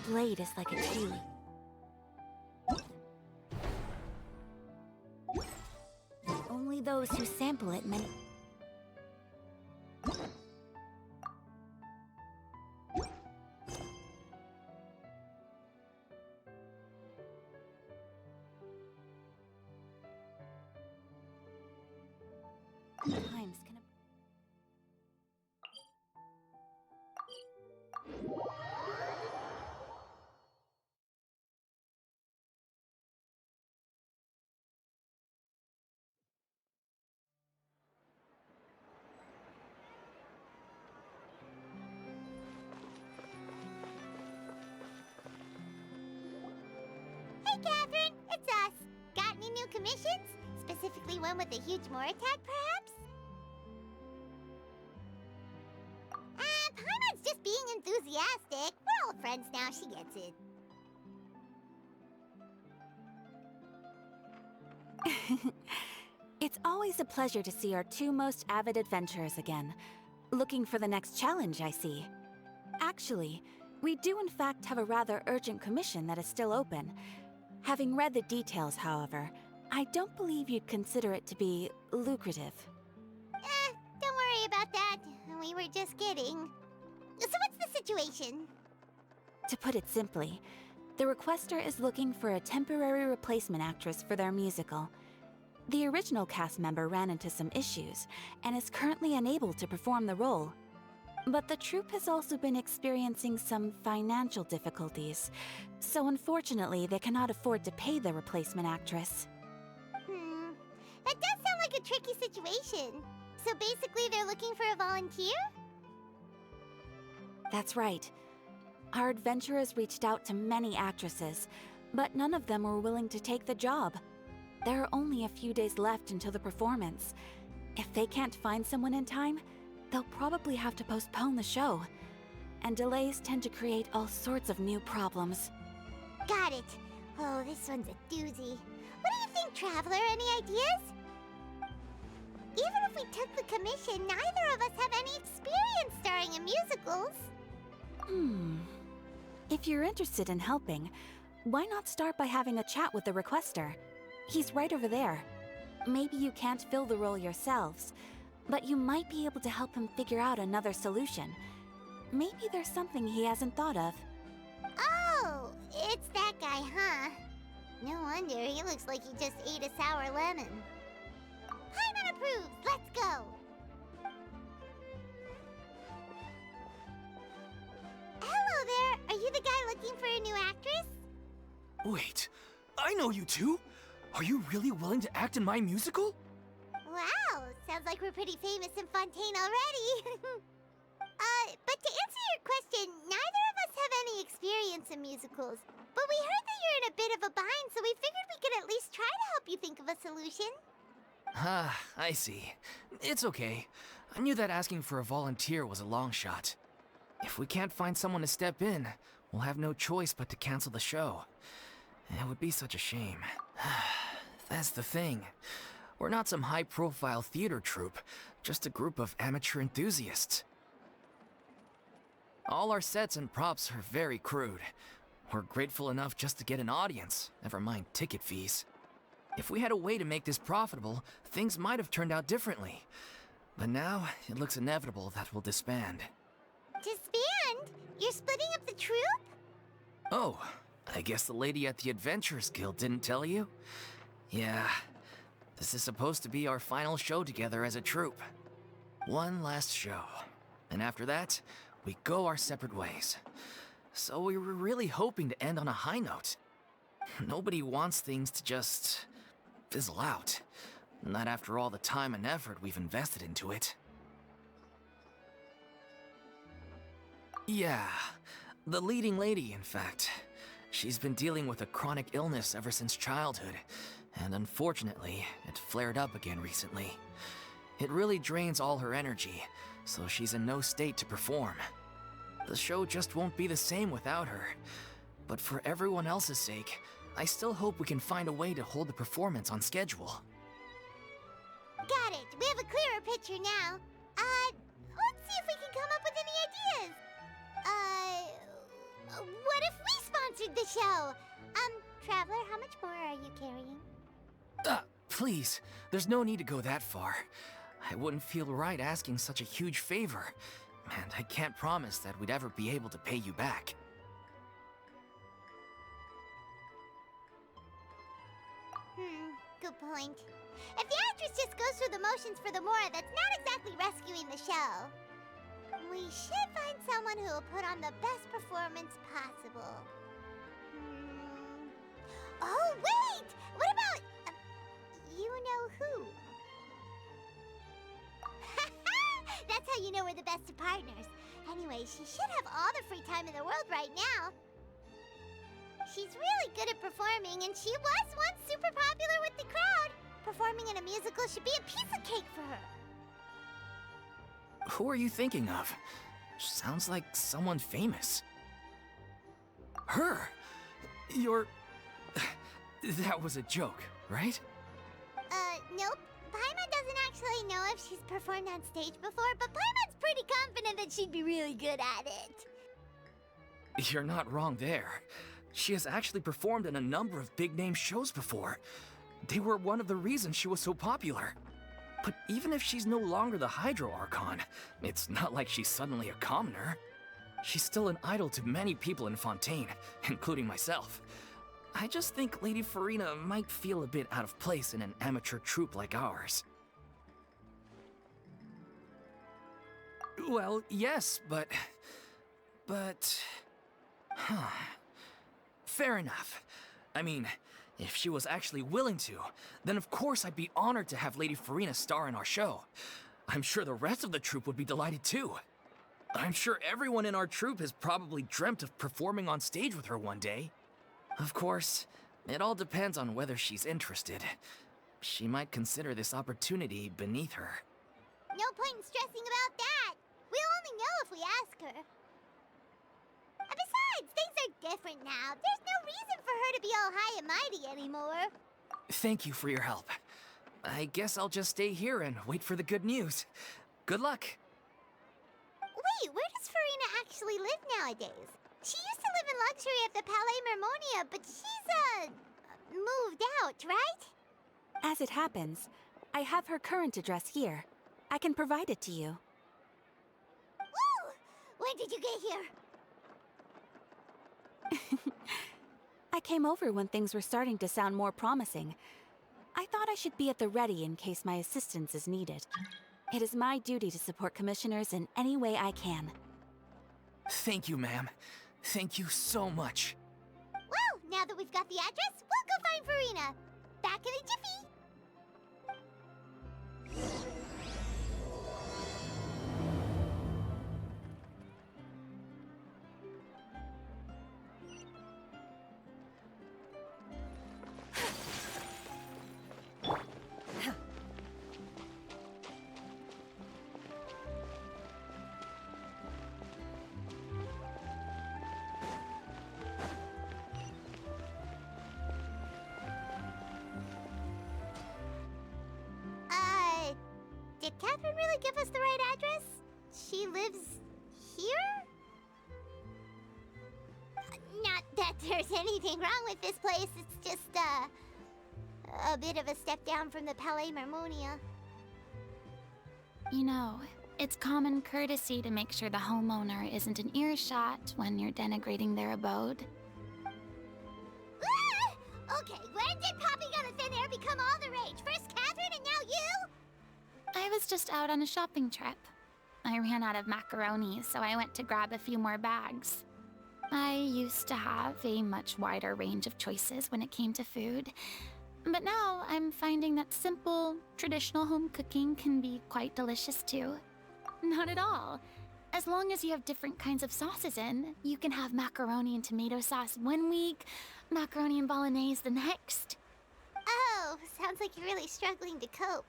blade is like a tea leaf. Only those who sample it may... Times can... Hey, Catherine, it's us. Got any new commissions? Specifically one with a huge more attack, perhaps? Paimon's just being enthusiastic. We're all friends now, she gets it. It's always a pleasure to see our two most avid adventurers again. Looking for the next challenge, I see. Actually, we do in fact have a rather urgent commission that is still open. Having read the details, however, I don't believe you'd consider it to be lucrative. Don't worry about that. We were just kidding. So what's the situation? To put it simply, the requester is looking for a temporary replacement actress for their musical. The original cast member ran into some issues and is currently unable to perform the role. But the troupe has also been experiencing some financial difficulties, so unfortunately they cannot afford to pay the replacement actress. That does sound like a tricky situation. So basically they're looking for a volunteer? That's right. Our adventurers reached out to many actresses, but none of them were willing to take the job. There are only a few days left until the performance. If they can't find someone in time, they'll probably have to postpone the show. And delays tend to create all sorts of new problems. Got it. Oh, this one's a doozy. What do you think, Traveler? Any ideas? Even if we took the commission, neither of us have any experience starring in musicals. If you're interested in helping, why not start by having a chat with the requester? He's right over there. Maybe you can't fill the role yourselves, but you might be able to help him figure out another solution. Maybe there's something he hasn't thought of. Oh, it's that guy, huh? No wonder, he looks like he just ate a sour lemon. Paimon approves, let's go! Hello there, are you the guy looking for a new actress? Wait, I know you two! Are you really willing to act in my musical? Wow, sounds like we're pretty famous in Fontaine already. But to answer your question, neither of us have any experience in musicals. But we heard that you're in a bit of a bind, so we figured we could at least try to help you think of a solution. Ah, I see. It's okay. I knew that asking for a volunteer was a long shot. If we can't find someone to step in, we'll have no choice but to cancel the show. It would be such a shame. That's the thing. We're not some high-profile theater troupe, just a group of amateur enthusiasts. All our sets and props are very crude. We're grateful enough just to get an audience, never mind ticket fees. If we had a way to make this profitable, things might have turned out differently. But now, it looks inevitable that we'll disband. Disband? You're splitting up the troupe? Oh, I guess the lady at the Adventurers Guild didn't tell you? Yeah, this is supposed to be our final show together as a troupe. One last show. And after that, we go our separate ways. So we were really hoping to end on a high note. Nobody wants things to just fizzle out. Not after all the time and effort we've invested into it. Yeah, the leading lady, in fact. She's been dealing with a chronic illness ever since childhood, and unfortunately, it flared up again recently. It really drains all her energy, so she's in no state to perform. The show just won't be the same without her. But for everyone else's sake, I still hope we can find a way to hold the performance on schedule. Got it. We have a clearer picture now. Let's see if we can come up with any ideas. What if we sponsored the show? Traveler, how much more are you carrying? Please, there's no need to go that far. I wouldn't feel right asking such a huge favor, and I can't promise that we'd ever be able to pay you back. Good point. If the actress just goes through the motions for the Mora, that's not exactly rescuing the show. We should find someone who will put on the best performance possible. Oh, wait! What about... you know who? That's how you know we're the best of partners. Anyway, she should have all the free time in the world right now. She's really good at performing, and she was once super popular with the crowd. Performing in a musical should be a piece of cake for her. Who are you thinking of? Sounds like someone famous. Her! You're... That was a joke, right? Nope. Paimon doesn't actually know if she's performed on stage before, but Paimon's pretty confident that she'd be really good at it. You're not wrong there. She has actually performed in a number of big-name shows before. They were one of the reasons she was so popular. But even if she's no longer the Hydro Archon, it's not like she's suddenly a commoner. She's still an idol to many people in Fontaine, including myself. I just think Lady Furina might feel a bit out of place in an amateur troupe like ours. Well, yes, but... Fair enough. I mean, if she was actually willing to, then of course I'd be honored to have Lady Furina star in our show. I'm sure the rest of the troupe would be delighted too. I'm sure everyone in our troupe has probably dreamt of performing on stage with her one day. Of course, it all depends on whether she's interested. She might consider this opportunity beneath her. No point in stressing about that. We'll only know if we ask her. Besides, things are different now. There's no reason for her to be all high and mighty anymore. Thank you for your help. I guess I'll just stay here and wait for the good news. Good luck. Wait, where does Furina actually live nowadays? She used to live in luxury at the Palais Mermonia, but she's, moved out, right? As it happens, I have her current address here. I can provide it to you. Woo! When did you get here? I came over when things were starting to sound more promising. I thought I should be at the ready in case my assistance is needed. It is my duty to support commissioners in any way I can. Thank you, ma'am. Thank you so much. Well, now that we've got the address, we'll go find Furina. Back in a jiffy. Did Catherine really give us the right address? She lives here? Not that there's anything wrong with this place, it's just, a bit of a step down from the Palais Mermonia. You know, it's common courtesy to make sure the homeowner isn't an earshot when you're denigrating their abode. Ah! Okay, when did popping out of thin air become all the rage? First Catherine and now you? I was just out on a shopping trip. I ran out of macaroni, so I went to grab a few more bags. I used to have a much wider range of choices when it came to food, but now I'm finding that simple, traditional home cooking can be quite delicious too. Not at all. As long as you have different kinds of sauces in, you can have macaroni and tomato sauce one week, macaroni and bolognese the next. Oh, sounds like you're really struggling to cope.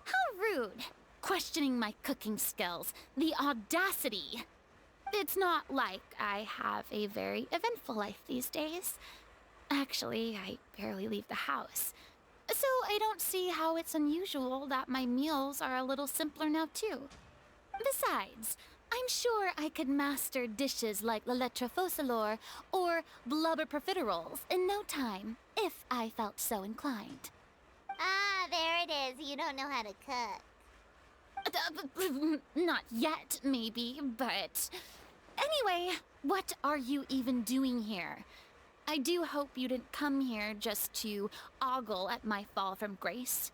How rude! Questioning my cooking skills. The audacity! It's not like I have a very eventful life these days. Actually, I barely leave the house. So I don't see how it's unusual that my meals are a little simpler now, too. Besides, I'm sure I could master dishes like la lettre focilor or blubber profiteroles in no time, if I felt so inclined. Ah, there it is. You don't know how to cook. Not yet, maybe, but... Anyway, what are you even doing here? I do hope you didn't come here just to ogle at my fall from grace.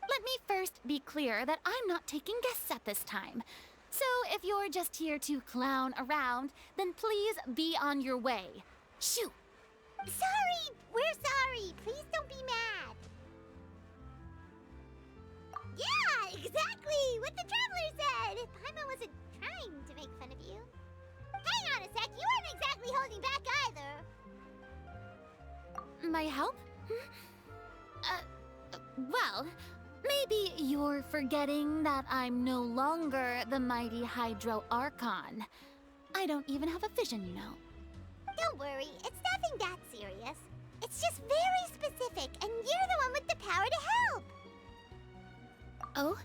Let me first be clear that I'm not taking guests at this time. So if you're just here to clown around, then please be on your way. Shoo! Sorry! We're sorry! Please don't be mad! Yeah, exactly! What the Traveler said! Paimon wasn't trying to make fun of you. Hang on a sec, you weren't exactly holding back either. My help? Well, maybe you're forgetting that I'm no longer the mighty Hydro Archon. I don't even have a vision, you know. Don't worry, it's nothing that serious. It's just very specific, and you're the one with the power to help! Oh?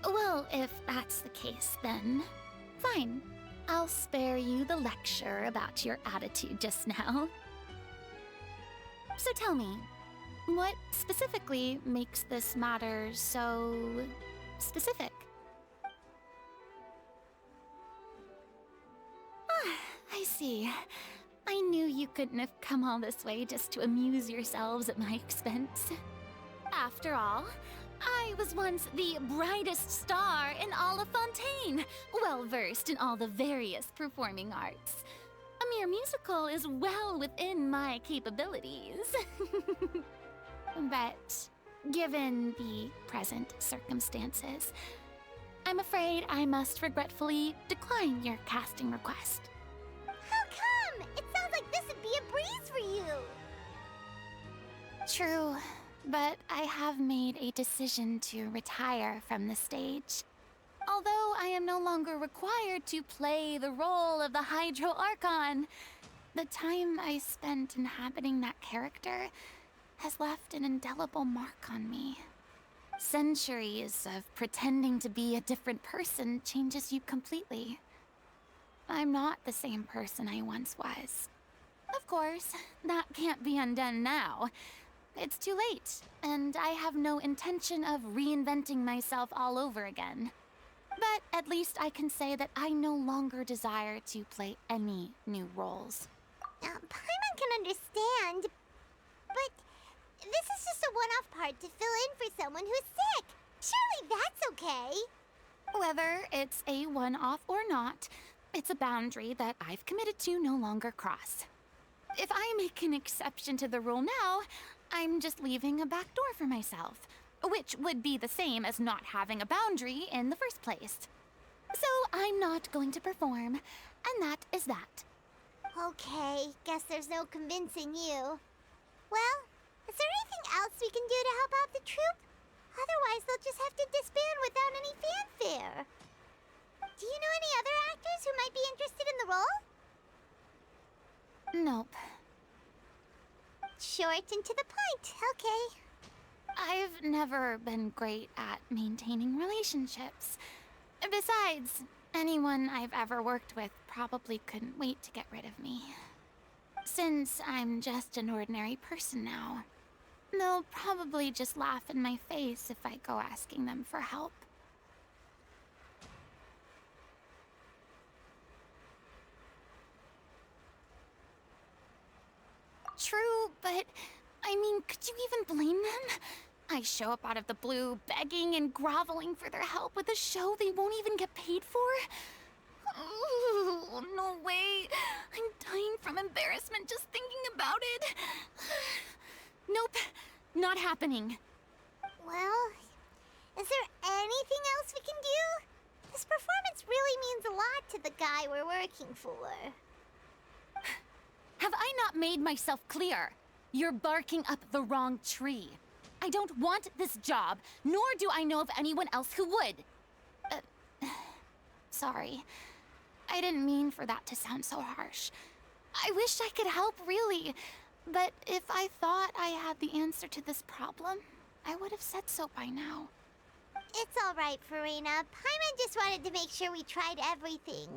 Well, if that's the case, then fine. I'll spare you the lecture about your attitude just now. So tell me, what specifically makes this matter so specific? Ah, I see. I knew you couldn't have come all this way just to amuse yourselves at my expense. After all, I was once the brightest star in all of Fontaine, well-versed in all the various performing arts. A mere musical is well within my capabilities. But given the present circumstances, I'm afraid I must regretfully decline your casting request. How come? It sounds like this would be a breeze for you. True, but I have made a decision to retire from the stage. Although I am no longer required to play the role of the Hydro Archon, the time I spent inhabiting that character has left an indelible mark on me. Centuries of pretending to be a different person changes you completely. I'm not the same person I once was. Of course, that can't be undone now. It's too late, and I have no intention of reinventing myself all over again. But at least I can say that I no longer desire to play any new roles. Paimon can understand, but this is just a one-off part to fill in for someone who's sick. Surely that's okay. Whether it's a one-off or not, it's a boundary that I've committed to no longer cross. If I make an exception to the rule now, I'm just leaving a back door for myself, which would be the same as not having a boundary in the first place. So I'm not going to perform, and that is that. Okay, guess there's no convincing you. Well, is there anything else we can do to help out the troupe? Otherwise, they'll just have to disband without any fanfare. Do you know any other actors who might be interested in the role? Nope. Short and to the point, okay. I've never been great at maintaining relationships. Besides, anyone I've ever worked with probably couldn't wait to get rid of me. Since I'm just an ordinary person now, they'll probably just laugh in my face if I go asking them for help. True, but I mean, could you even blame them? I show up out of the blue, begging and groveling for their help with a show they won't even get paid for? Oh, no way. I'm dying from embarrassment just thinking about it. Nope, not happening. Well, is there anything else we can do? This performance really means a lot to the guy we're working for. Have I not made myself clear? You're barking up the wrong tree. I don't want this job, nor do I know of anyone else who would. Sorry. I didn't mean for that to sound so harsh. I wish I could help, really. But if I thought I had the answer to this problem, I would have said so by now. It's all right, Furina. Paimon just wanted to make sure we tried everything.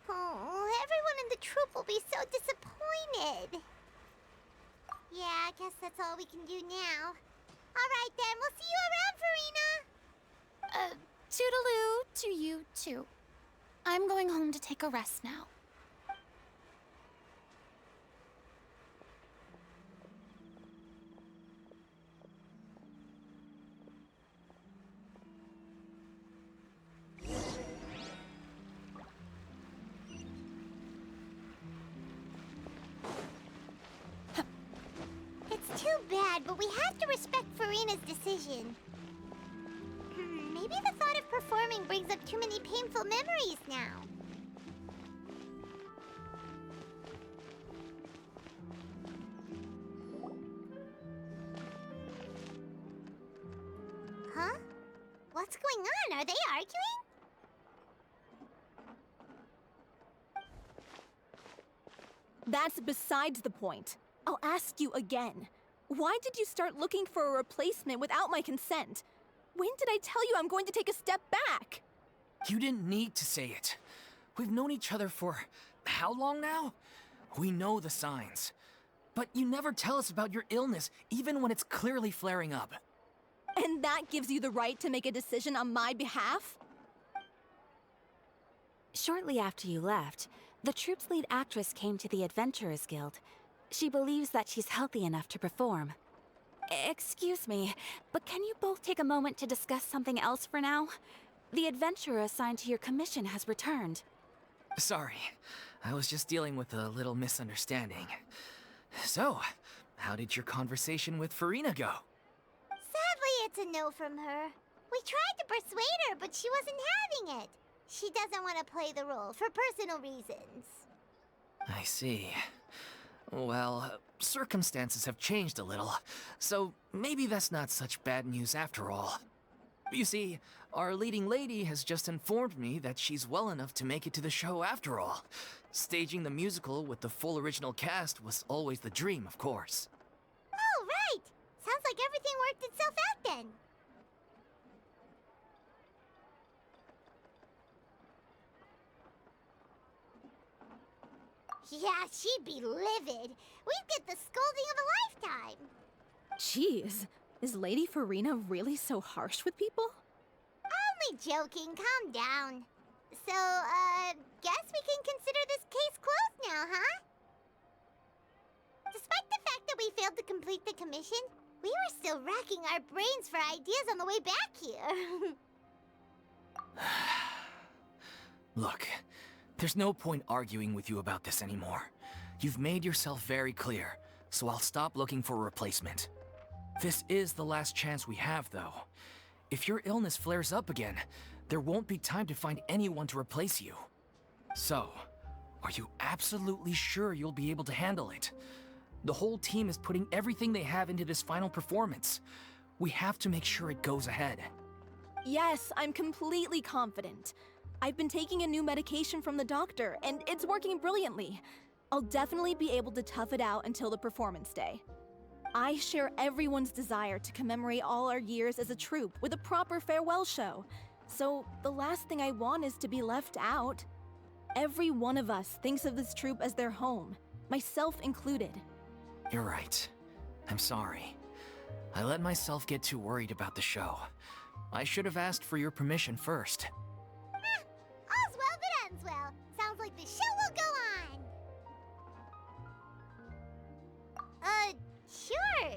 Oh, everyone in the troupe will be so disappointed. Yeah, I guess that's all we can do now. All right then, we'll see you around, Furina. Toodaloo to you too. I'm going home to take a rest now. It's too bad, but we have to respect Furina's decision. Maybe the thought of performing brings up too many painful memories now. Huh? What's going on? Are they arguing? That's besides the point. I'll ask you again. Why did you start looking for a replacement without my consent? When did I tell you I'm going to take a step back? You didn't need to say it. We've known each other for how long now? We know the signs. But you never tell us about your illness, even when it's clearly flaring up. And that gives you the right to make a decision on my behalf? Shortly after you left, the troupe's lead actress came to the Adventurers Guild. She believes that she's healthy enough to perform. Excuse me, but can you both take a moment to discuss something else for now? The adventurer assigned to your commission has returned. Sorry, I was just dealing with a little misunderstanding. So, how did your conversation with Furina go? Sadly, it's a no from her. We tried to persuade her, but she wasn't having it. She doesn't want to play the role for personal reasons. I see. Well, circumstances have changed a little, so maybe that's not such bad news after all. You see, our leading lady has just informed me that she's well enough to make it to the show after all. Staging the musical with the full original cast was always the dream, of course. Oh, right! Sounds like everything worked itself out then. Yeah, she'd be livid. We'd get the scolding of a lifetime. Jeez, is Lady Furina really so harsh with people? Only joking, calm down. So, guess we can consider this case closed now, huh? Despite the fact that we failed to complete the commission, we were still racking our brains for ideas on the way back here. Look, there's no point arguing with you about this anymore. You've made yourself very clear, so I'll stop looking for a replacement. This is the last chance we have, though. If your illness flares up again, there won't be time to find anyone to replace you. So, are you absolutely sure you'll be able to handle it? The whole team is putting everything they have into this final performance. We have to make sure it goes ahead. Yes, I'm completely confident. I've been taking a new medication from the doctor, and it's working brilliantly. I'll definitely be able to tough it out until the performance day. I share everyone's desire to commemorate all our years as a troupe with a proper farewell show. So the last thing I want is to be left out. Every one of us thinks of this troupe as their home, myself included. You're right. I'm sorry. I let myself get too worried about the show. I should have asked for your permission first. All's well that ends well. Sounds like the show will go on. Sure.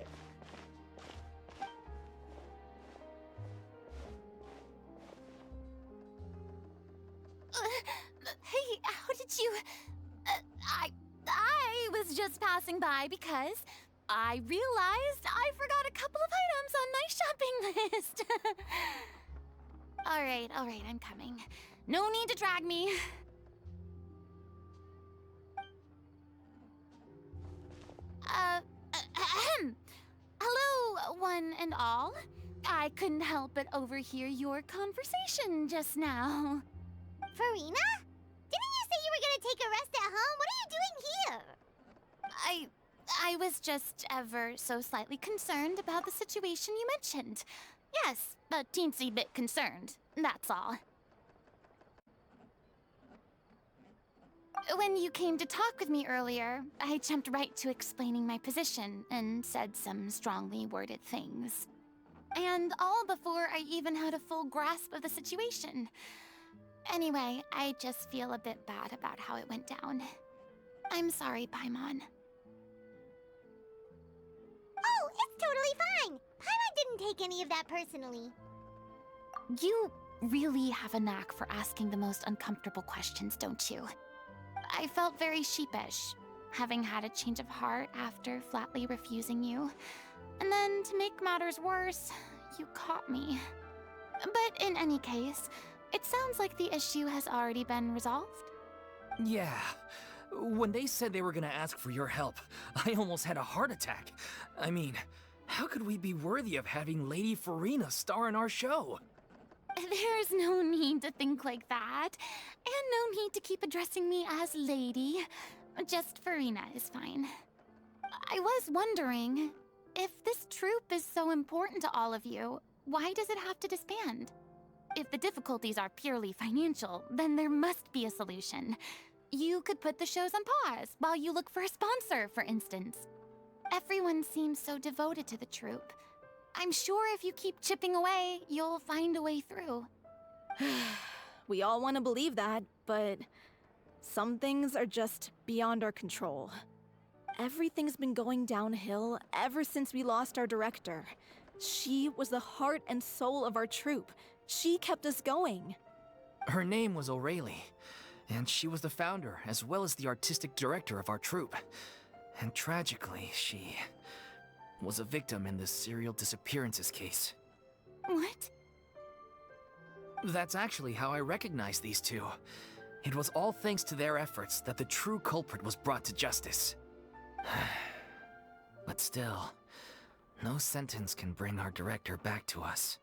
Hey, how did you... I was just passing by because I realized I forgot a couple of items on my shopping list. All right, I'm coming. No need to drag me. Hello, one and all. I couldn't help but overhear your conversation just now. Furina? Didn't you say you were gonna take a rest at home? What are you doing here? I was just ever so slightly concerned about the situation you mentioned. Yes, a teensy bit concerned, that's all. When you came to talk with me earlier, I jumped right to explaining my position and said some strongly worded things. And all before I even had a full grasp of the situation. Anyway, I just feel a bit bad about how it went down. I'm sorry, Paimon. Oh, it's totally fine. Paimon didn't take any of that personally. You really have a knack for asking the most uncomfortable questions, don't you? I felt very sheepish, having had a change of heart after flatly refusing you. And then, to make matters worse, you caught me. But in any case, it sounds like the issue has already been resolved. Yeah. When they said they were gonna ask for your help, I almost had a heart attack. I mean, how could we be worthy of having Lady Furina star in our show? There's no need to think like that, and no need to keep addressing me as Lady. Just Furina is fine. I was wondering, if this troupe is so important to all of you, why does it have to disband? If the difficulties are purely financial, then there must be a solution. You could put the shows on pause while you look for a sponsor, for instance. Everyone seems so devoted to the troupe. I'm sure if you keep chipping away, you'll find a way through. We all want to believe that, but some things are just beyond our control. Everything's been going downhill ever since we lost our director. She was the heart and soul of our troupe. She kept us going. Her name was O'Reilly, and she was the founder as well as the artistic director of our troupe. And tragically, she was a victim in the serial disappearances case. What? That's actually how I recognized these two. It was all thanks to their efforts that the true culprit was brought to justice. But still, no sentence can bring our director back to us.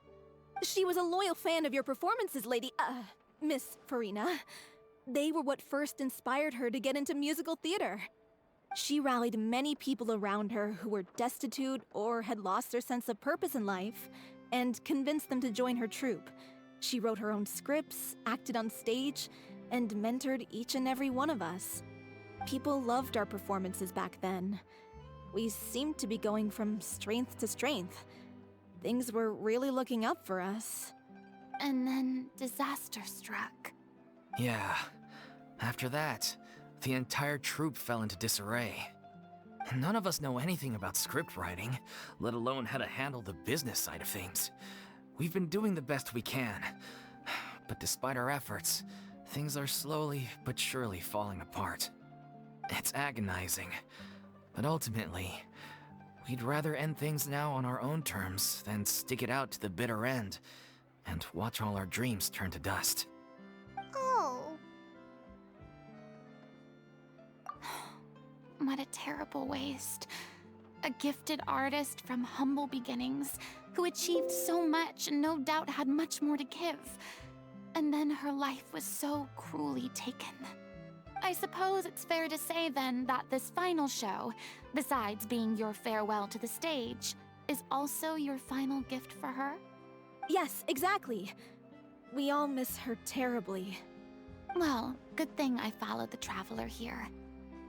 She was a loyal fan of your performances, Miss Furina. They were what first inspired her to get into musical theater. She rallied many people around her who were destitute or had lost their sense of purpose in life, and convinced them to join her troupe. She wrote her own scripts, acted on stage, and mentored each and every one of us. People loved our performances back then. We seemed to be going from strength to strength. Things were really looking up for us. And then disaster struck. Yeah. After that, the entire troupe fell into disarray. None of us know anything about script writing, let alone how to handle the business side of things. We've been doing the best we can, but despite our efforts, things are slowly but surely falling apart. It's agonizing, but ultimately, we'd rather end things now on our own terms than stick it out to the bitter end and watch all our dreams turn to dust. Oh. What a terrible waste. A gifted artist from humble beginnings who achieved so much and no doubt had much more to give. And then her life was so cruelly taken. I suppose it's fair to say then that this final show, besides being your farewell to the stage, is also your final gift for her? Yes, exactly. We all miss her terribly. Well, good thing I followed the Traveler here.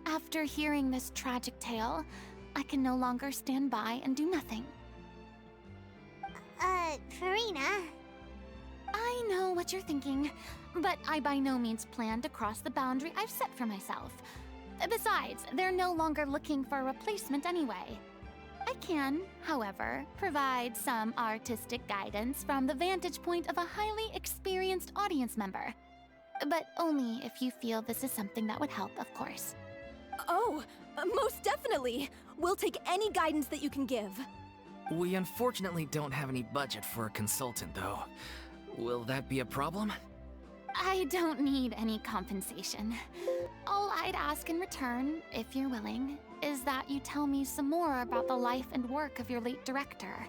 After hearing this tragic tale, I can no longer stand by and do nothing. Furina. I know what you're thinking, but I by no means plan to cross the boundary I've set for myself. Besides, they're no longer looking for a replacement anyway. I can, however, provide some artistic guidance from the vantage point of a highly experienced audience member. But only if you feel this is something that would help, of course. Oh, most definitely. We'll take any guidance that you can give. We unfortunately don't have any budget for a consultant, though. Will that be a problem? I don't need any compensation. All I'd ask in return, if you're willing, is that you tell me some more about the life and work of your late director.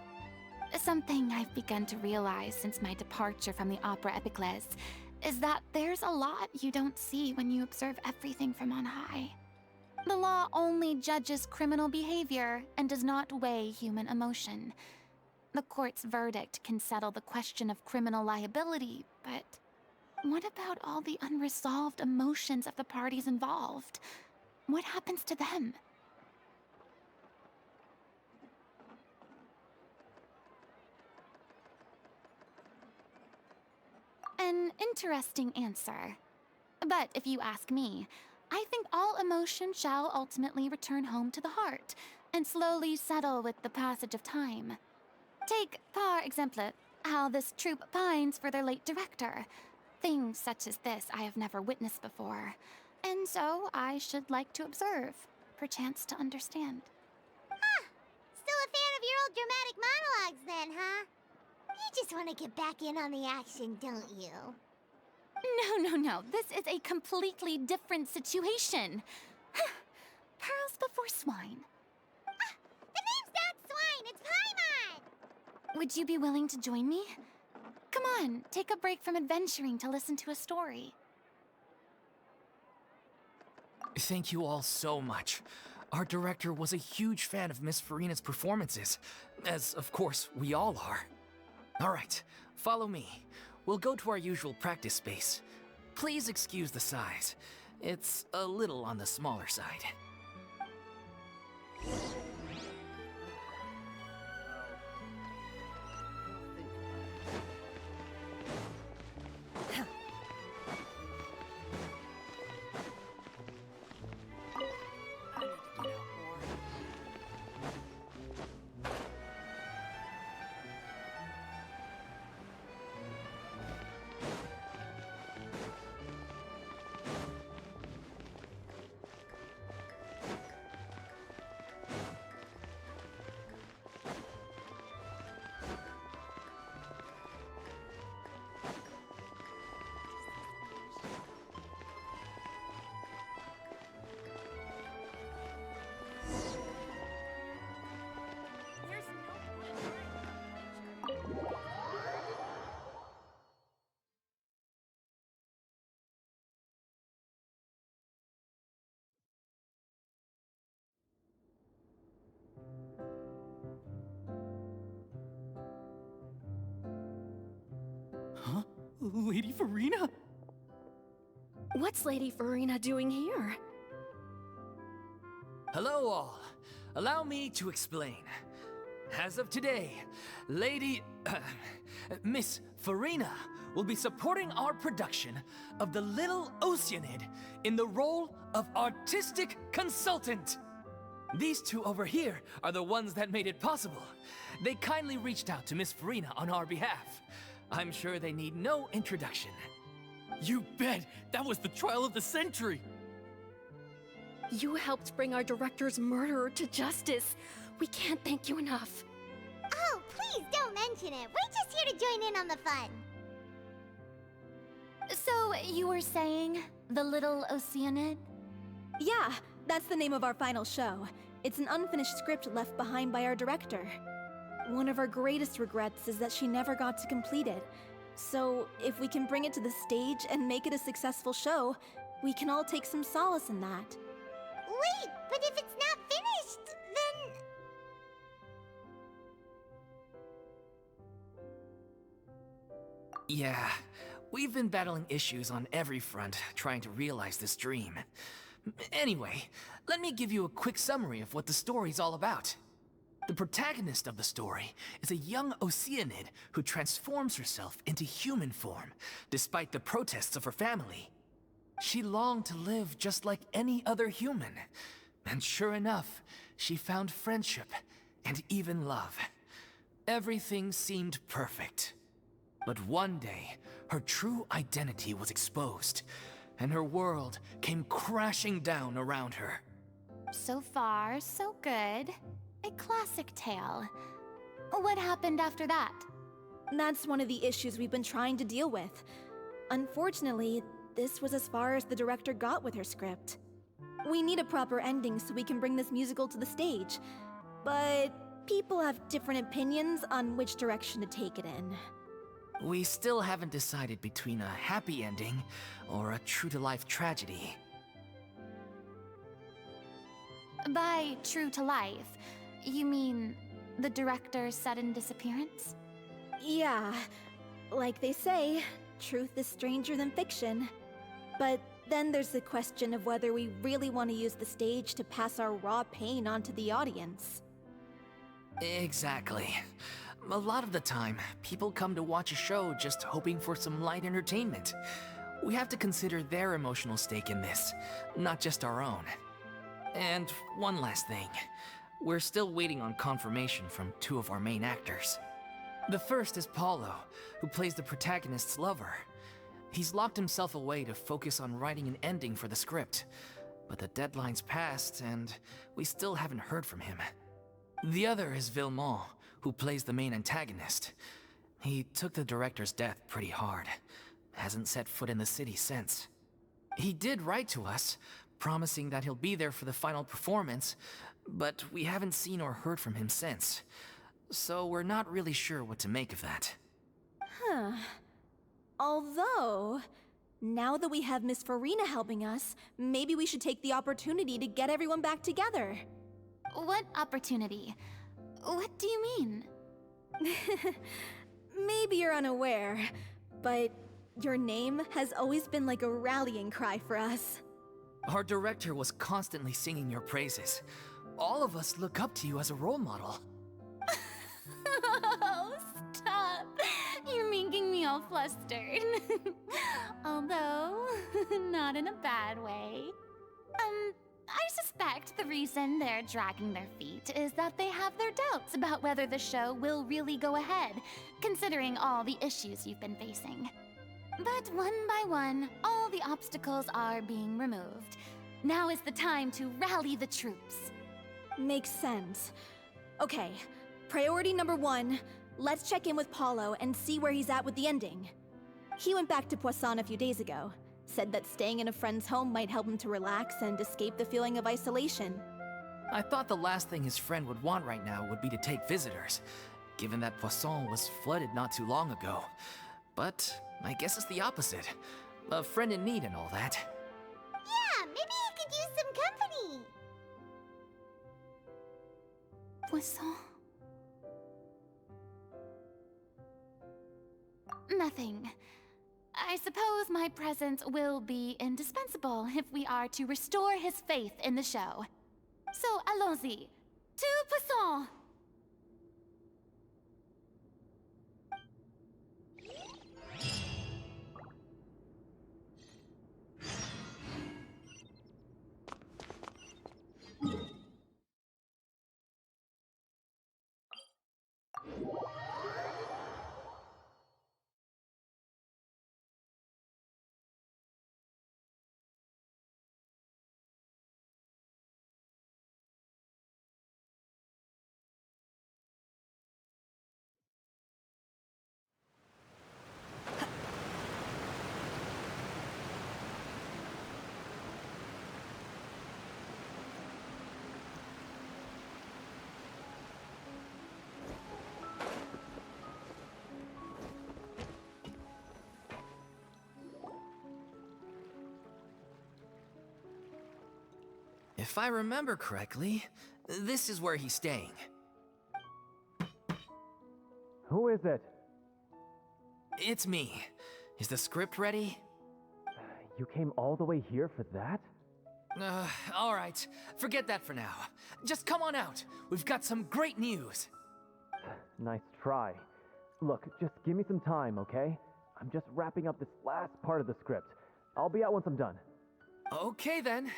Something I've begun to realize since my departure from the Opera Epiclese is that there's a lot you don't see when you observe everything from on high. The law only judges criminal behavior and does not weigh human emotion. The court's verdict can settle the question of criminal liability, but what about all the unresolved emotions of the parties involved? What happens to them? An interesting answer. But if you ask me, I think all emotion shall ultimately return home to the heart and slowly settle with the passage of time. Take, par exemple, how this troupe pines for their late director. Things such as this I have never witnessed before, and so I should like to observe, perchance to understand. Huh. Still a fan of your old dramatic monologues then, huh? You just want to get back in on the action, don't you? No. This is a completely different situation. Pearls before swine. The name's not Swine, it's Paimon! Would you be willing to join me? Come on, take a break from adventuring to listen to a story. Thank you all so much. Our director was a huge fan of Miss Furina's performances, as of course we all are. All right, follow me. We'll go to our usual practice space. Please excuse the size. It's a little on the smaller side. Huh? Lady Furina? What's Lady Furina doing here? Hello all. Allow me to explain. As of today, Miss Furina will be supporting our production of The Little Oceanid in the role of artistic consultant. These two over here are the ones that made it possible. They kindly reached out to Miss Furina on our behalf. I'm sure they need no introduction. You bet! That was the trial of the century! You helped bring our director's murderer to justice. We can't thank you enough. Oh, please don't mention it. We're just here to join in on the fun. So, you were saying, The Little Oceanid? Yeah, that's the name of our final show. It's an unfinished script left behind by our director. One of our greatest regrets is that she never got to complete it. So, if we can bring it to the stage and make it a successful show, we can all take some solace in that. Wait, but if it's not finished, then... Yeah, we've been battling issues on every front trying to realize this dream. Anyway, let me give you a quick summary of what the story's all about. The protagonist of the story is a young Oceanid who transforms herself into human form, despite the protests of her family. She longed to live just like any other human, and sure enough, she found friendship and even love. Everything seemed perfect. But one day, her true identity was exposed, and her world came crashing down around her. So far, so good. A classic tale. What happened after that? That's one of the issues we've been trying to deal with. Unfortunately, this was as far as the director got with her script. We need a proper ending so we can bring this musical to the stage. But people have different opinions on which direction to take it in. We still haven't decided between a happy ending or a true-to-life tragedy. By true to life, you mean the director's sudden disappearance? Yeah, like they say, truth is stranger than fiction. But then there's the question of whether we really want to use the stage to pass our raw pain onto the audience. Exactly. A lot of the time, people come to watch a show just hoping for some light entertainment. We have to consider their emotional stake in this, not just our own. And one last thing. We're still waiting on confirmation from two of our main actors. The first is Paulo, who plays the protagonist's lover. He's locked himself away to focus on writing an ending for the script, but the deadline's passed and we still haven't heard from him. The other is Villemont, who plays the main antagonist. He took the director's death pretty hard. Hasn't set foot in the city since. He did write to us, promising that he'll be there for the final performance, but we haven't seen or heard from him since. So we're not really sure what to make of that. Huh. Although, now that we have Miss Furina helping us, maybe we should take the opportunity to get everyone back together. What opportunity? What do you mean? Maybe you're unaware, but your name has always been like a rallying cry for us. Our director was constantly singing your praises. All of us look up to you as a role model. Oh, stop! You're making me all flustered. Although, not in a bad way. I suspect the reason they're dragging their feet is that they have their doubts about whether the show will really go ahead, considering all the issues you've been facing. But one by one, all the obstacles are being removed. Now is the time to rally the troops. Makes sense. Okay, priority number 1, let's check in with Paulo and see where he's at with the ending. He went back to Poisson a few days ago, said that staying in a friend's home might help him to relax and escape the feeling of isolation. I thought the last thing his friend would want right now would be to take visitors, given that Poisson was flooded not too long ago. But I guess it's the opposite. A friend in need and all that. Yeah, maybe he could use some company. Poisson? Nothing. I suppose my presence will be indispensable if we are to restore his faith in the show. So, allons-y. To Poisson! If I remember correctly, this is where he's staying. Who is it? It's me. Is the script ready? You came all the way here for that? All right. Forget that for now. Just come on out. We've got some great news. Nice try. Look, just give me some time, okay? I'm just wrapping up this last part of the script. I'll be out once I'm done. Okay then.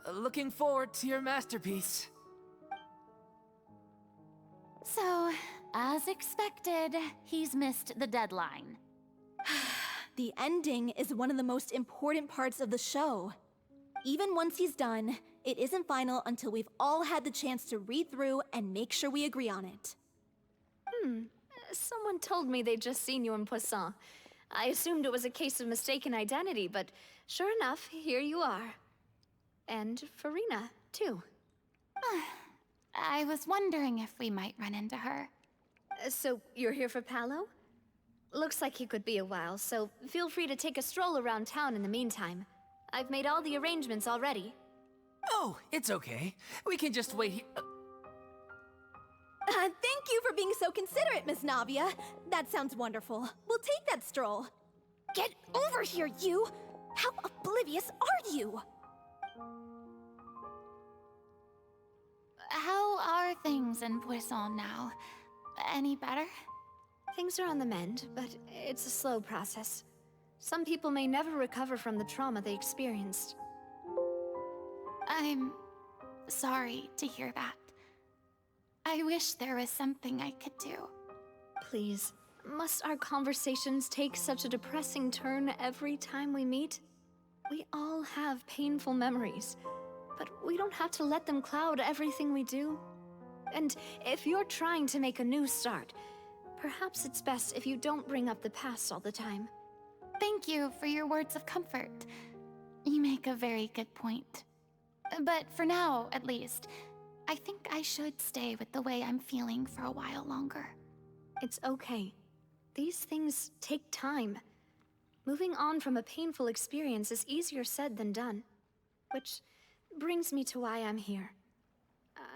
Looking forward to your masterpiece. So, as expected, he's missed the deadline. The ending is one of the most important parts of the show. Even once he's done, it isn't final until we've all had the chance to read through and make sure we agree on it. Someone told me they'd just seen you in Poisson. I assumed it was a case of mistaken identity, but sure enough, here you are. And Furina, too. I was wondering if we might run into her. So, you're here for Paolo? Looks like he could be a while, so feel free to take a stroll around town in the meantime. I've made all the arrangements already. Oh, it's okay. We can just wait here. Thank you for being so considerate, Miss Navia. That sounds wonderful. We'll take that stroll. Get over here, you! How oblivious are you? How are things in Poisson now? Any better? Things are on the mend, but it's a slow process. Some people may never recover from the trauma they experienced. I'm sorry to hear that. I wish there was something I could do. Please, must our conversations take such a depressing turn every time we meet? We all have painful memories, but we don't have to let them cloud everything we do. And if you're trying to make a new start, perhaps it's best if you don't bring up the past all the time. Thank you for your words of comfort. You make a very good point. But for now, at least, I think I should stay with the way I'm feeling for a while longer. It's okay. These things take time. Moving on from a painful experience is easier said than done. Which brings me to why I'm here.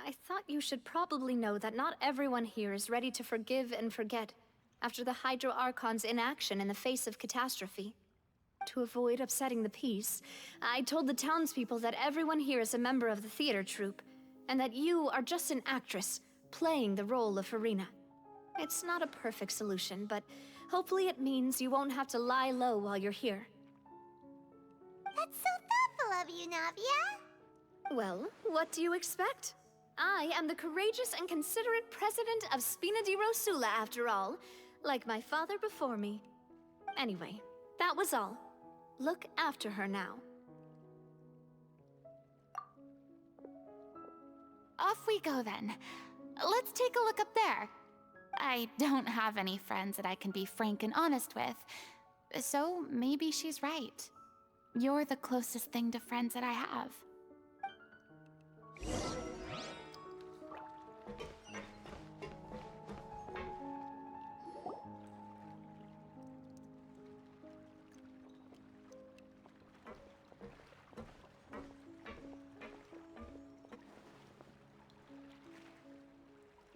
I thought you should probably know that not everyone here is ready to forgive and forget after the Hydro Archon's inaction in the face of catastrophe. To avoid upsetting the peace, I told the townspeople that everyone here is a member of the theater troupe, and that you are just an actress playing the role of Furina. It's not a perfect solution, but hopefully it means you won't have to lie low while you're here. That's so thoughtful of you, Navia. Well, what do you expect? I am the courageous and considerate president of Spina di Rosula, after all, like my father before me. Anyway, that was all. Look after her now. Off we go then. Let's take a look up there. I don't have any friends that I can be frank and honest with, so maybe she's right. You're the closest thing to friends that I have.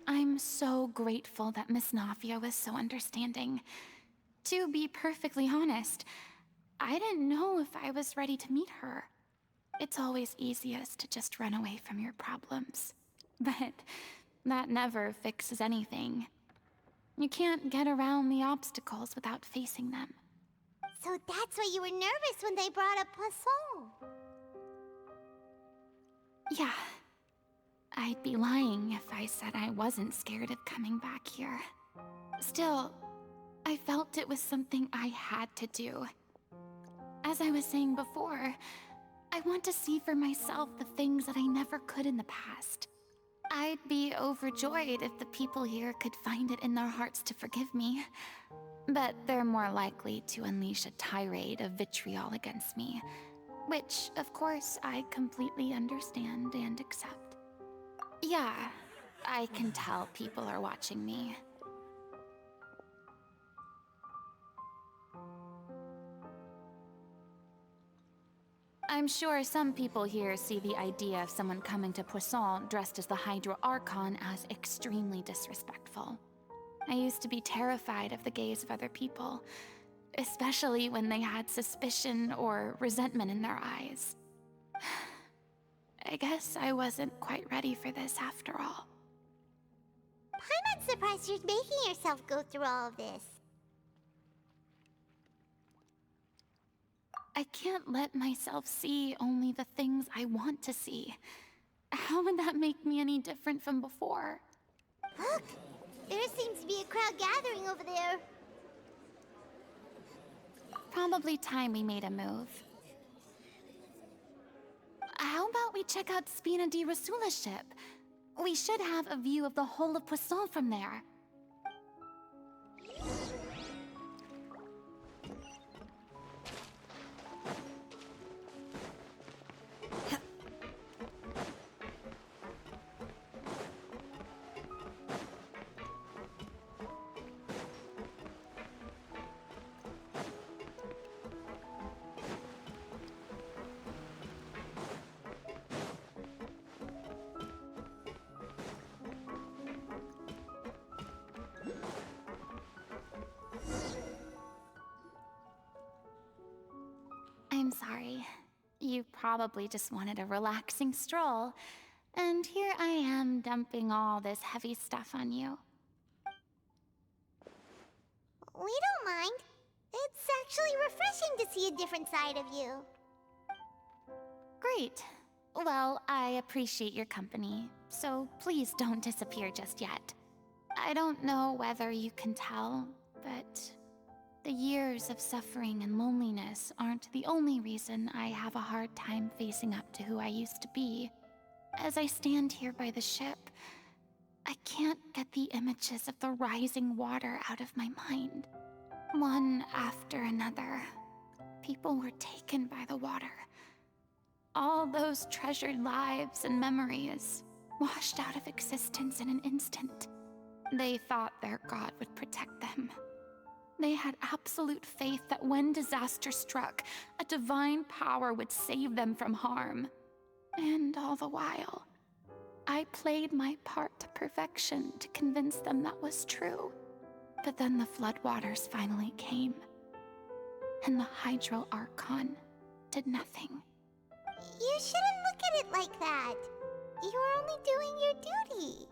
I'm so grateful that Miss Navia was so understanding. To be perfectly honest, I didn't know if I was ready to meet her. It's always easiest to just run away from your problems. But that never fixes anything. You can't get around the obstacles without facing them. So that's why you were nervous when they brought up Poisson. Yeah. I'd be lying if I said I wasn't scared of coming back here. Still, I felt it was something I had to do. As I was saying before, I want to see for myself the things that I never could in the past. I'd be overjoyed if the people here could find it in their hearts to forgive me. But they're more likely to unleash a tirade of vitriol against me, which, of course, I completely understand and accept. Yeah, I can tell people are watching me. I'm sure some people here see the idea of someone coming to Poisson dressed as the Hydro Archon as extremely disrespectful. I used to be terrified of the gaze of other people, especially when they had suspicion or resentment in their eyes. I guess I wasn't quite ready for this after all. I'm not surprised you're making yourself go through all of this. I can't let myself see only the things I want to see. How would that make me any different from before? Look! There seems to be a crowd gathering over there. Probably time we made a move. How about we check out Spina di Rosula's ship? We should have a view of the whole of Poisson from there. sorry. You probably just wanted a relaxing stroll, and here I am dumping all this heavy stuff on you. We don't mind. It's actually refreshing to see a different side of you. Great. Well, I appreciate your company, so please don't disappear just yet. I don't know whether you can tell, but the years of suffering and loneliness aren't the only reason I have a hard time facing up to who I used to be. As I stand here by the ship, I can't get the images of the rising water out of my mind. One after another, people were taken by the water. All those treasured lives and memories washed out of existence in an instant. They thought their god would protect them. They had absolute faith that when disaster struck, a divine power would save them from harm. And all the while, I played my part to perfection to convince them that was true. But then the floodwaters finally came, and the Hydro Archon did nothing. You shouldn't look at it like that. You were only doing your duty.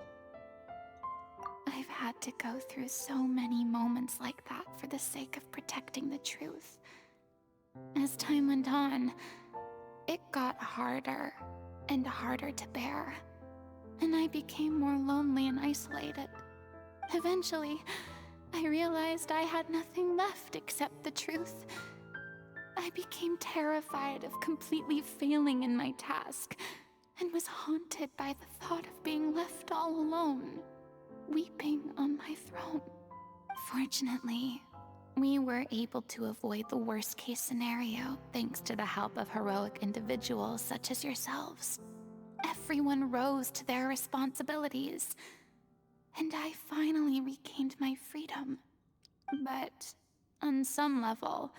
I've had to go through so many moments like that for the sake of protecting the truth. As time went on, it got harder and harder to bear, and I became more lonely and isolated. Eventually, I realized I had nothing left except the truth. I became terrified of completely failing in my task, and was haunted by the thought of being left all alone, weeping on my throne. Fortunately, we were able to avoid the worst-case scenario thanks to the help of heroic individuals such as yourselves. Everyone rose to their responsibilities, and I finally regained my freedom. But on some level,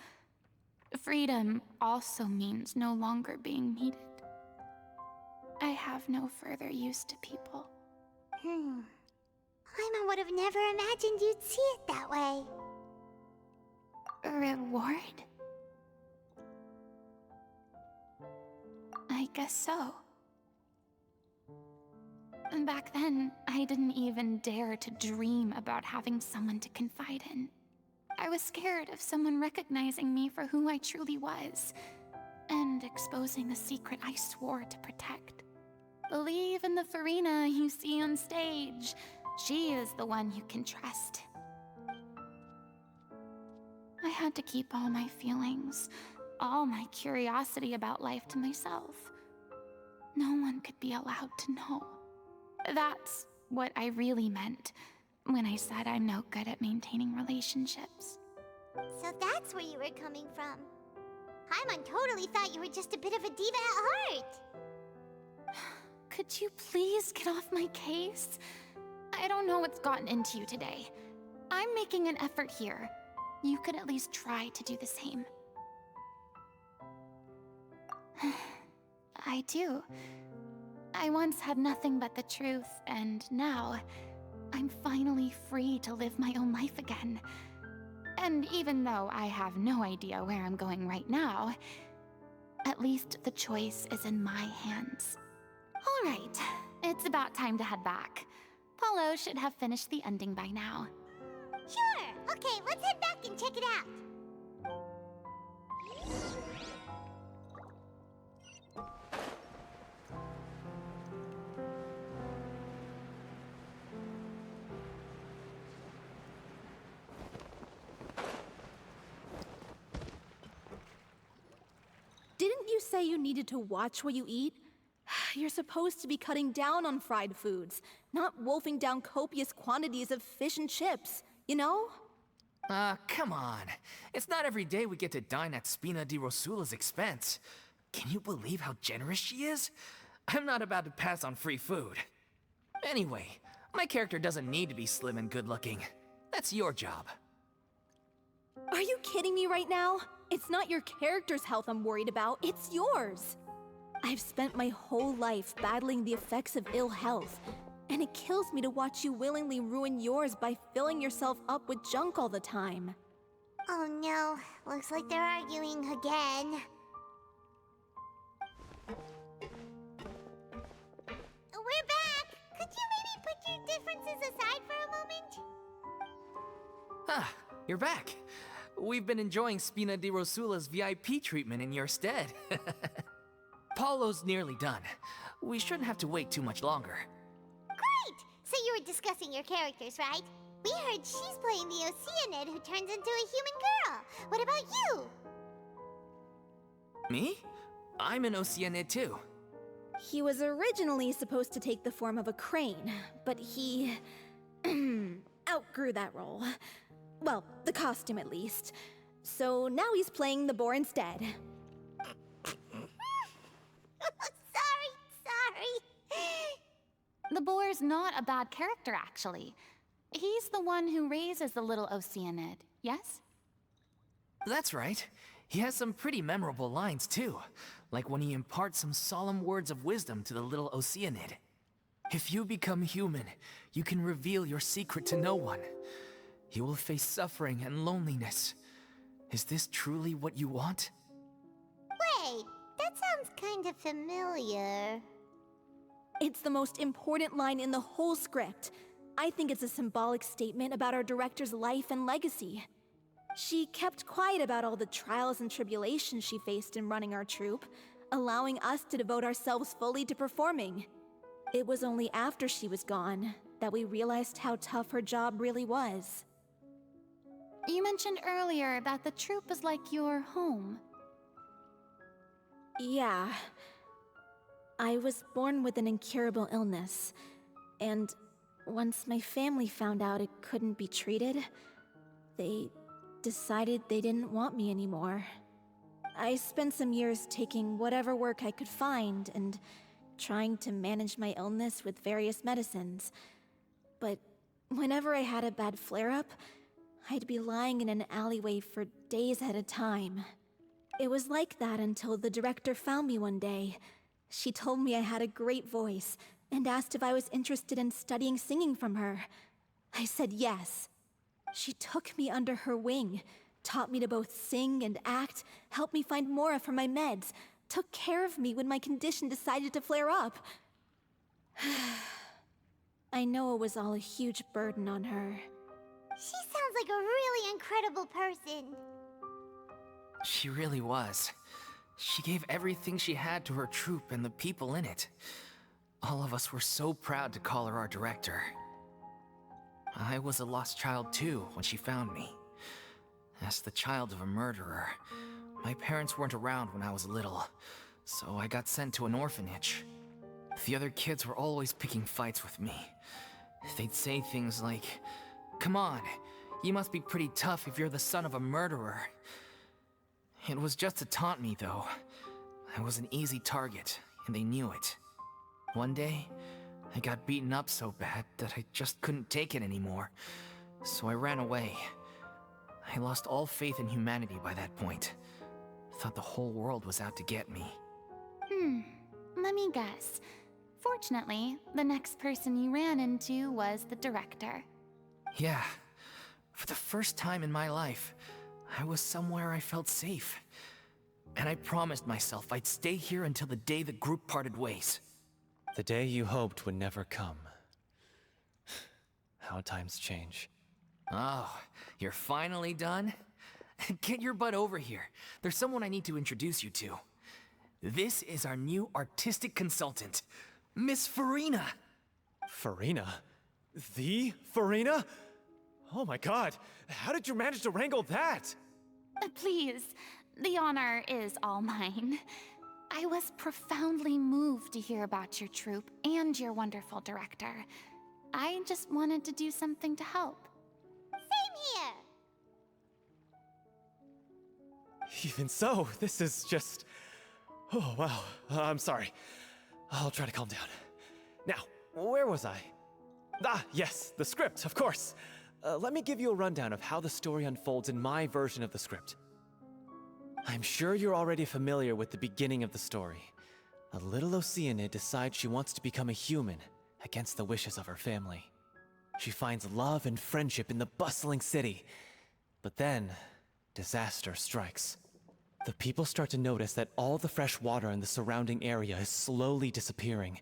freedom also means no longer being needed. I have no further use to people. Paimon would have never imagined you'd see it that way. A reward? I guess so. Back then, I didn't even dare to dream about having someone to confide in. I was scared of someone recognizing me for who I truly was, and exposing the secret I swore to protect. Believe in the Furina you see on stage. She is the one you can trust. I had to keep all my feelings, all my curiosity about life to myself. No one could be allowed to know. That's what I really meant when I said I'm no good at maintaining relationships. So that's where you were coming from. Paimon totally thought you were just a bit of a diva at heart. Could you please get off my case? I don't know what's gotten into you today. I'm making an effort here. You could at least try to do the same. I do. I once had nothing but the truth, and now I'm finally free to live my own life again. And even though I have no idea where I'm going right now, at least the choice is in my hands. All right, it's about time to head back. Paulo should have finished the ending by now. Sure! Okay, let's head back and check it out. Didn't you say you needed to watch what you eat? You're supposed to be cutting down on fried foods, not wolfing down copious quantities of fish and chips, you know? Come on. It's not every day we get to dine at Spina di Rosula's expense. Can you believe how generous she is? I'm not about to pass on free food. Anyway, my character doesn't need to be slim and good-looking. That's your job. Are you kidding me right now? It's not your character's health I'm worried about, it's yours. I've spent my whole life battling the effects of ill health, and it kills me to watch you willingly ruin yours by filling yourself up with junk all the time. Oh no, looks like they're arguing again. differences aside for a moment? Ah, you're back. We've been enjoying Spina di Rosula's VIP treatment in your stead. Paulo's nearly done. We shouldn't have to wait too much longer. Great! So you were discussing your characters, right? We heard she's playing the Oceanid who turns into a human girl. What about you? Me? I'm an Oceanid too. He was originally supposed to take the form of a crane, but he outgrew that role. Well, the costume at least. So now he's playing the boar instead. Sorry. The boar's not a bad character, actually. He's the one who raises the little Oceanid, yes? That's right. He has some pretty memorable lines too, like when he imparts some solemn words of wisdom to the little Oceanid. If you become human, you can reveal your secret to no one. You will face suffering and loneliness. Is this truly what you want? Wait, that sounds kind of familiar. It's the most important line in the whole script. I think it's a symbolic statement about our director's life and legacy. She kept quiet about all the trials and tribulations she faced in running our troupe, allowing us to devote ourselves fully to performing. It was only after she was gone that we realized how tough her job really was. You mentioned earlier that the troupe is like your home. Yeah. I was born with an incurable illness, and once my family found out it couldn't be treated, they decided they didn't want me anymore. I spent some years taking whatever work I could find and trying to manage my illness with various medicines. But whenever I had a bad flare-up, I'd be lying in an alleyway for days at a time. It was like that until the director found me one day. She told me I had a great voice and asked if I was interested in studying singing from her. I said yes. She took me under her wing, taught me to both sing and act, helped me find Mora for my meds, took care of me when my condition decided to flare up. I know it was all a huge burden on her. She sounds like a really incredible person. She really was. She gave everything she had to her troupe and the people in it. All of us were so proud to call her our director. I was a lost child too when she found me. As the child of a murderer, my parents weren't around when I was little, so I got sent to an orphanage. The other kids were always picking fights with me. They'd say things like, "Come on, you must be pretty tough if you're the son of a murderer." It was just to taunt me, though. I was an easy target, and they knew it. One day, I got beaten up so bad that I just couldn't take it anymore, so I ran away. I lost all faith in humanity by that point. Thought the whole world was out to get me. Let me guess. Fortunately, the next person you ran into was the director. Yeah. For the first time in my life, I was somewhere I felt safe. And I promised myself I'd stay here until the day the group parted ways. The day you hoped would never come. How times change. Oh, you're finally done? Get your butt over here. There's someone I need to introduce you to. This is our new artistic consultant, Miss Furina. Furina? The Furina? Oh my god, how did you manage to wrangle that? Please, the honor is all mine. I was profoundly moved to hear about your troupe and your wonderful director. I just wanted to do something to help. Same here. Even so, this is just... Oh, wow. I'm sorry. I'll try to calm down. Now, where was I? Ah, yes, the script, of course. Let me give you a rundown of how the story unfolds in my version of the script. I'm sure you're already familiar with the beginning of the story. A little Oceanid decides she wants to become a human, against the wishes of her family. She finds love and friendship in the bustling city. But then, disaster strikes. The people start to notice that all the fresh water in the surrounding area is slowly disappearing.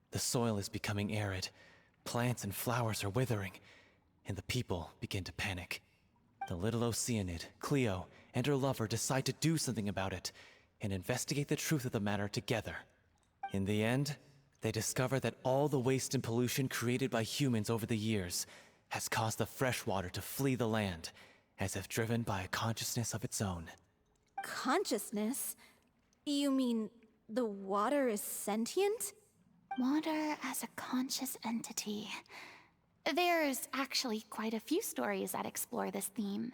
The soil is becoming arid. plants and flowers are withering, and the people begin to panic. The little Oceanid, Cleo, and her lover decide to do something about it and investigate the truth of the matter together. In the end, they discover that all the waste and pollution created by humans over the years has caused the freshwater to flee the land, as if driven by a consciousness of its own. Consciousness? You mean the water is sentient? Water as a conscious entity. There's actually quite a few stories that explore this theme.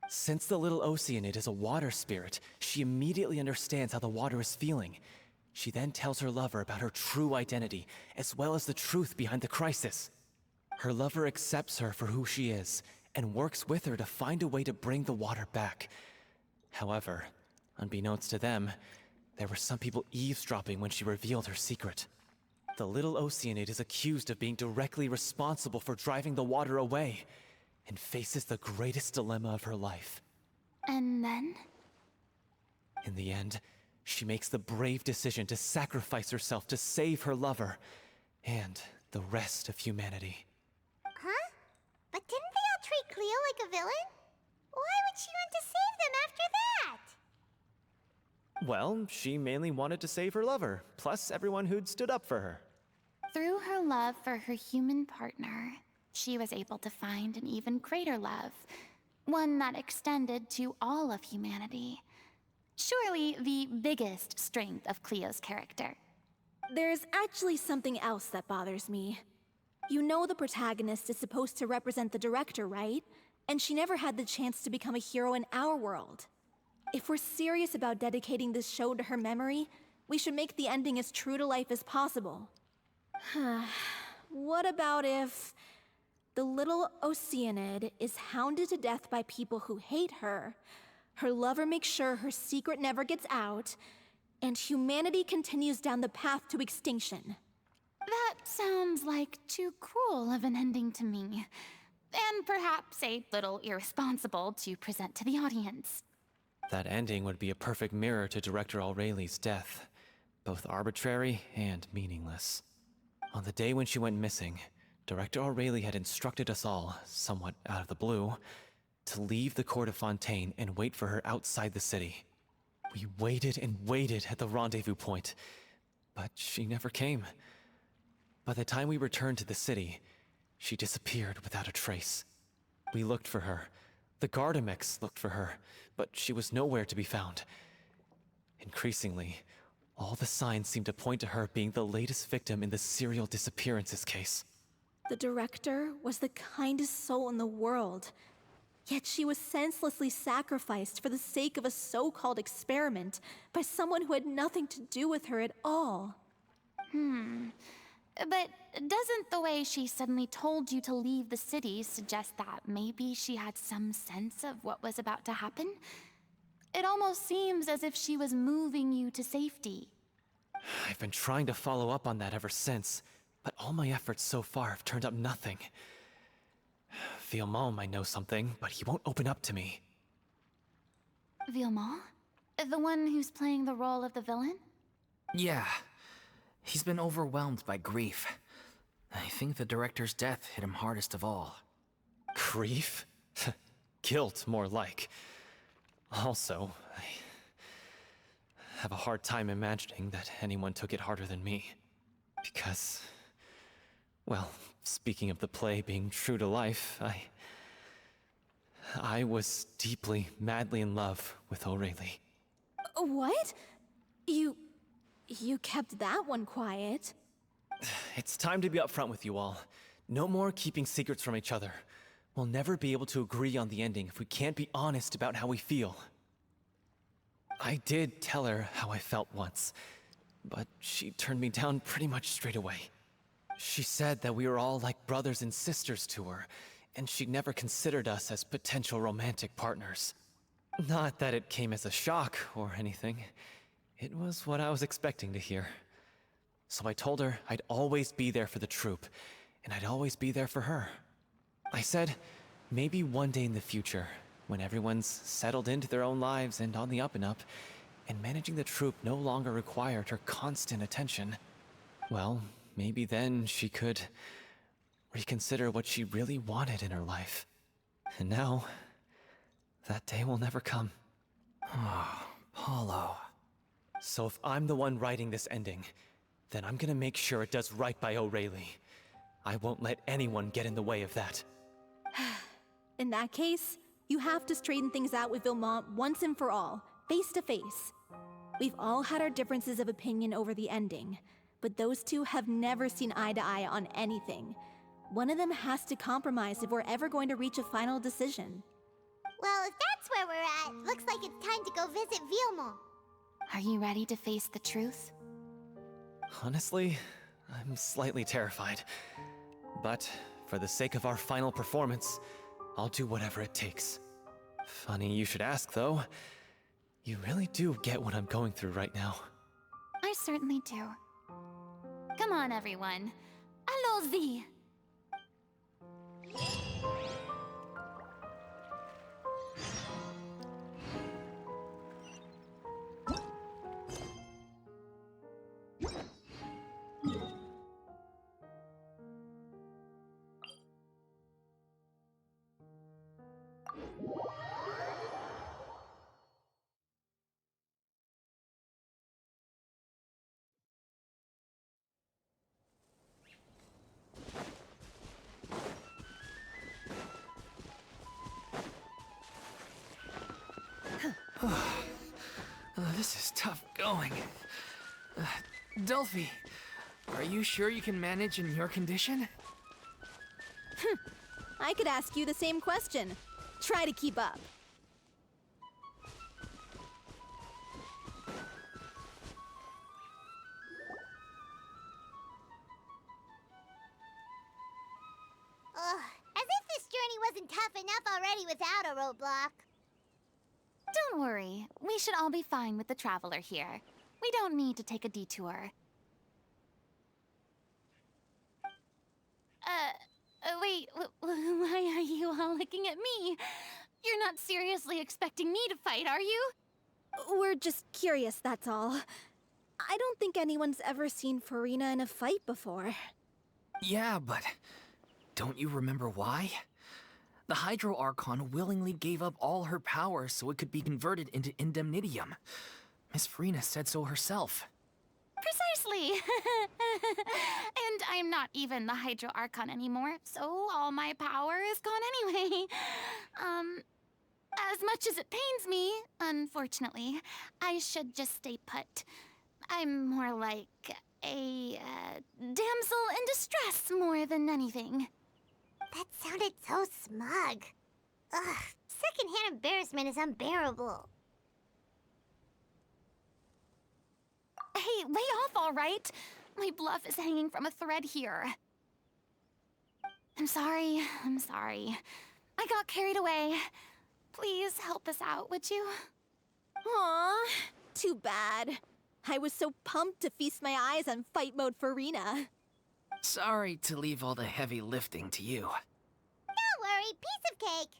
Since the little Oceanid is a water spirit, she immediately understands how the water is feeling. She then tells her lover about her true identity, as well as the truth behind the crisis. Her lover accepts her for who she is, and works with her to find a way to bring the water back. However, unbeknownst to them, there were some people eavesdropping when she revealed her secret. The little Oceanid is accused of being directly responsible for driving the water away, and faces the greatest dilemma of her life. And then? In the end, she makes the brave decision to sacrifice herself to save her lover, and the rest of humanity. Huh? But didn't they all treat Cleo like a villain? Why would she want to save them after that? Well, she mainly wanted to save her lover, plus everyone who'd stood up for her. Through her love for her human partner, she was able to find an even greater love, one that extended to all of humanity. Surely the biggest strength of Cleo's character. There's actually something else that bothers me. You know the protagonist is supposed to represent the director, right? And she never had the chance to become a hero in our world. If we're serious about dedicating this show to her memory, we should make the ending as true to life as possible. What about if the little Oceanid is hounded to death by people who hate her, her lover makes sure her secret never gets out, and humanity continues down the path to extinction? That sounds like too cruel of an ending to me, and perhaps a little irresponsible to present to the audience. That ending would be a perfect mirror to Director Aureli's death, both arbitrary and meaningless. On the day when she went missing, Director Aureli had instructed us all, somewhat out of the blue, to leave the court of Fontaine and wait for her outside the city. We waited and waited at the rendezvous point, but she never came. By the time we returned to the city, she disappeared without a trace. We looked for her. The Gardamex looked for her, but she was nowhere to be found. Increasingly, all the signs seemed to point to her being the latest victim in the serial disappearances case. The director was the kindest soul in the world, yet she was senselessly sacrificed for the sake of a so-called experiment by someone who had nothing to do with her at all. But doesn't the way she suddenly told you to leave the city suggest that maybe she had some sense of what was about to happen? It almost seems as if she was moving you to safety. I've been trying to follow up on that ever since, but all my efforts so far have turned up nothing. Villemont might know something, but he won't open up to me. Villemont? The one who's playing the role of the villain? Yeah. He's been overwhelmed by grief. I think the director's death hit him hardest of all. Grief? Guilt, more like. Also, I have a hard time imagining that anyone took it harder than me. Because, well, speaking of the play being true to life, I was deeply, madly in love with Aureli. What? You kept that one quiet. It's time to be upfront with you all. No more keeping secrets from each other. We'll never be able to agree on the ending if we can't be honest about how we feel. I did tell her how I felt once, but she turned me down pretty much straight away. She said that we were all like brothers and sisters to her, and she'd never considered us as potential romantic partners. Not that it came as a shock or anything. It was what I was expecting to hear. So I told her I'd always be there for the troupe, and I'd always be there for her. I said, maybe one day in the future, when everyone's settled into their own lives and on the up and up, and managing the troupe no longer required her constant attention, well, maybe then she could reconsider what she really wanted in her life. And now, that day will never come. Oh, Paulo. So if I'm the one writing this ending, then I'm gonna make sure it does right by O'Reilly. I won't let anyone get in the way of that. In that case, you have to straighten things out with Vilmont once and for all, face to face. We've all had our differences of opinion over the ending, but those two have never seen eye to eye on anything. One of them has to compromise if we're ever going to reach a final decision. Well, if that's where we're at, looks like it's time to go visit Vilmont. Are you ready to face the truth? Honestly, I'm slightly terrified. But for the sake of our final performance, I'll do whatever it takes. Funny you should ask, though. You really do get what I'm going through right now. I certainly do. Come on, everyone. Allons-y! This is tough going. Delphi, are you sure you can manage in your condition? I could ask you the same question. Try to keep up. Ugh, as if this journey wasn't tough enough already without a roadblock. Don't worry. We should all be fine with the Traveler here. We don't need to take a detour. Wait, why are you all looking at me? You're not seriously expecting me to fight, are you? We're just curious, that's all. I don't think anyone's ever seen Furina in a fight before. Yeah, but don't you remember why? The Hydro Archon willingly gave up all her power so it could be converted into indemnitium. Miss Furina said so herself. Precisely! And I'm not even the Hydro Archon anymore, so all my power is gone anyway. As much as it pains me, unfortunately, I should just stay put. I'm more like a damsel in distress more than anything. That sounded so smug. Ugh, secondhand embarrassment is unbearable. Hey, lay off, all right? My bluff is hanging from a thread here. I'm sorry. I got carried away. Please help us out, would you? Aw, too bad. I was so pumped to feast my eyes on fight mode Furina. Sorry to leave all the heavy lifting to you. Don't worry, piece of cake.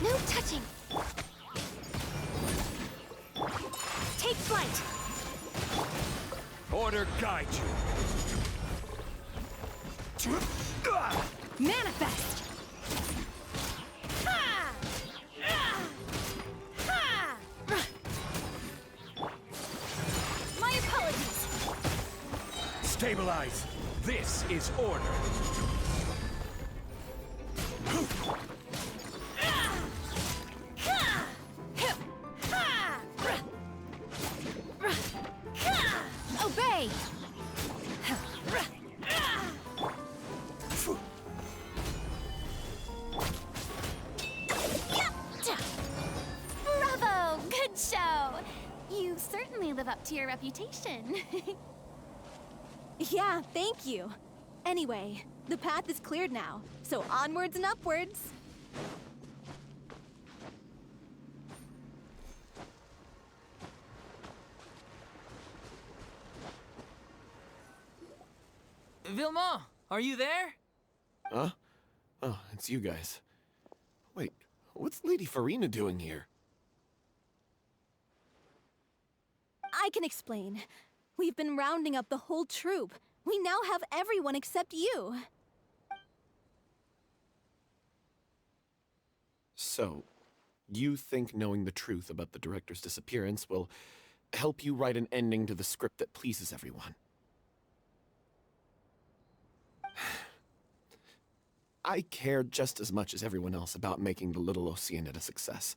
No touching! Take flight! Order guide you. Manifest! Ha! Ha! My apologies! Stabilize. This is order. Obey! Bravo! Good show! You certainly live up to your reputation. Yeah, thank you. Anyway, the path is cleared now, so onwards and upwards. Vilma, are you there? Huh? Oh, it's you guys. Wait, what's Lady Furina doing here? I can explain. We've been rounding up the whole troupe. We now have everyone except you. So, you think knowing the truth about the director's disappearance will help you write an ending to the script that pleases everyone? I care just as much as everyone else about making the Little Oceanid a success.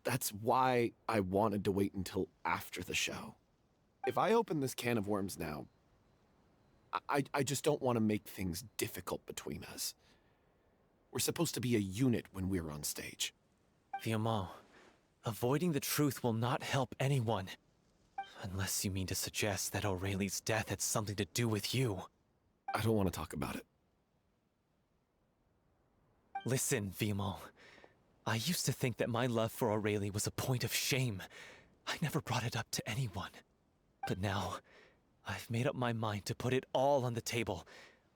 That's why I wanted to wait until after the show. If I open this can of worms now, I just don't want to make things difficult between us. We're supposed to be a unit when we're on stage. Viamont, avoiding the truth will not help anyone. Unless you mean to suggest that Aurelie's death had something to do with you. I don't want to talk about it. Listen, Viamont. I used to think that my love for Aurelie was a point of shame. I never brought it up to anyone. But now, I've made up my mind to put it all on the table.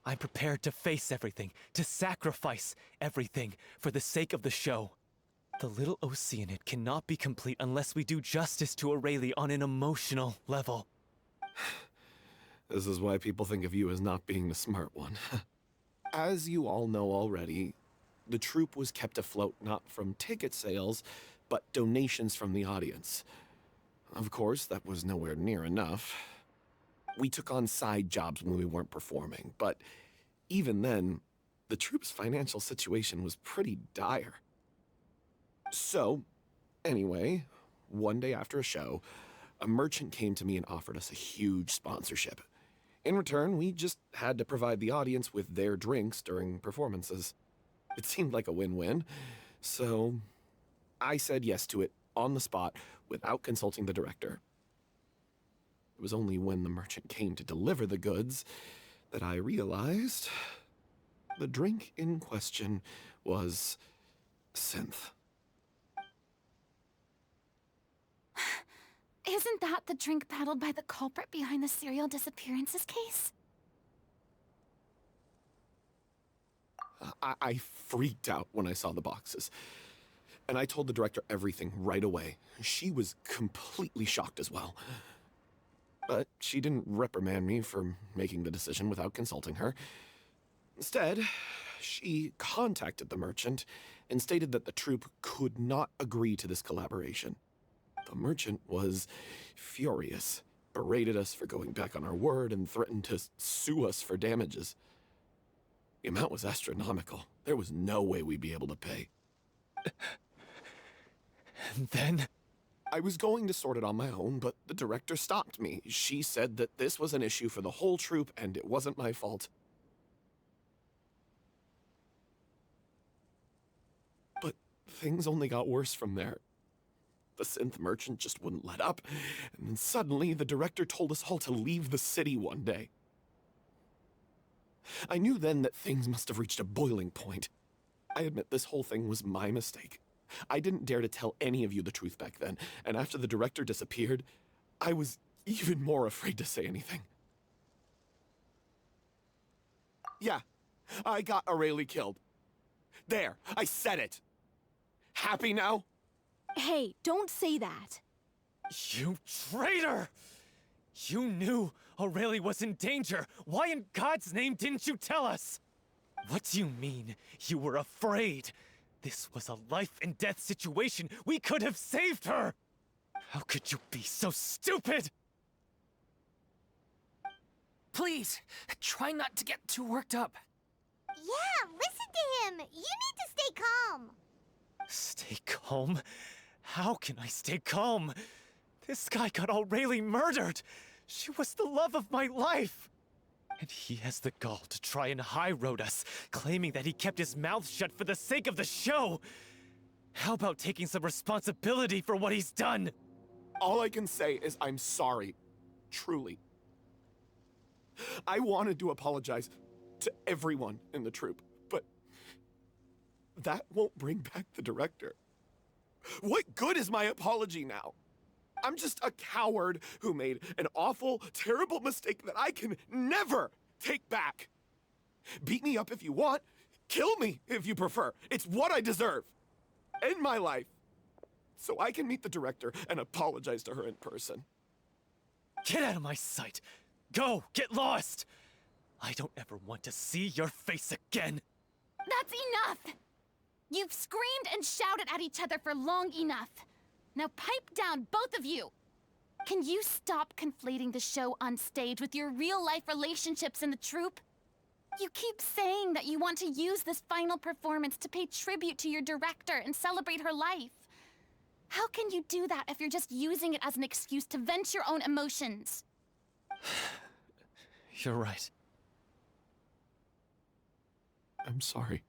I'm prepared to face everything, to sacrifice everything for the sake of the show. The Little Oceanid cannot be complete unless we do justice to Aurelie on an emotional level. This is why people think of you as not being the smart one. As you all know already, the troupe was kept afloat not from ticket sales, but donations from the audience. Of course, that was nowhere near enough. We took on side jobs when we weren't performing, but even then, the troupe's financial situation was pretty dire. So, anyway, one day after a show, a merchant came to me and offered us a huge sponsorship. In return, we just had to provide the audience with their drinks during performances. It seemed like a win-win, so I said yes to it on the spot without consulting the director. It was only when the merchant came to deliver the goods that I realized the drink in question was synth. Isn't that the drink peddled by the culprit behind the serial disappearances case? I freaked out when I saw the boxes. And I told the director everything right away. She was completely shocked as well. But she didn't reprimand me for making the decision without consulting her. Instead, she contacted the merchant and stated that the troupe could not agree to this collaboration. The merchant was furious, berated us for going back on our word, and threatened to sue us for damages. The amount was astronomical. There was no way we'd be able to pay. And then? I was going to sort it on my own, but the director stopped me. She said that this was an issue for the whole troupe, and it wasn't my fault. But things only got worse from there. The synth merchant just wouldn't let up, and then suddenly the director told us all to leave the city one day. I knew then that things must have reached a boiling point. I admit this whole thing was my mistake. I didn't dare to tell any of you the truth back then, and after the director disappeared, I was even more afraid to say anything. Yeah, I got Aurelie killed. There, I said it. Happy now? Hey, don't say that. You traitor! You knew Aurelie was in danger. Why in God's name didn't you tell us? What do you mean, you were afraid? This was a life-and-death situation. We could have saved her! How could you be so stupid? Please, try not to get too worked up. Yeah, listen to him. You need to stay calm. Stay calm? How can I stay calm? This guy got Aurelie murdered! She was the love of my life! And he has the gall to try and high-road us, claiming that he kept his mouth shut for the sake of the show! How about taking some responsibility for what he's done? All I can say is I'm sorry. Truly. I wanted to apologize to everyone in the troupe, but that won't bring back the director. What good is my apology now? I'm just a coward who made an awful, terrible mistake that I can never take back. Beat me up if you want. Kill me if you prefer. It's what I deserve. End my life. so I can meet the director and apologize to her in person. Get out of my sight! Go! Get lost! I don't ever want to see your face again! That's enough! You've screamed and shouted at each other for long enough. Now pipe down, both of you! Can you stop conflating the show on stage with your real-life relationships in the troupe? You keep saying that you want to use this final performance to pay tribute to your director and celebrate her life. How can you do that if you're just using it as an excuse to vent your own emotions? You're right. I'm sorry.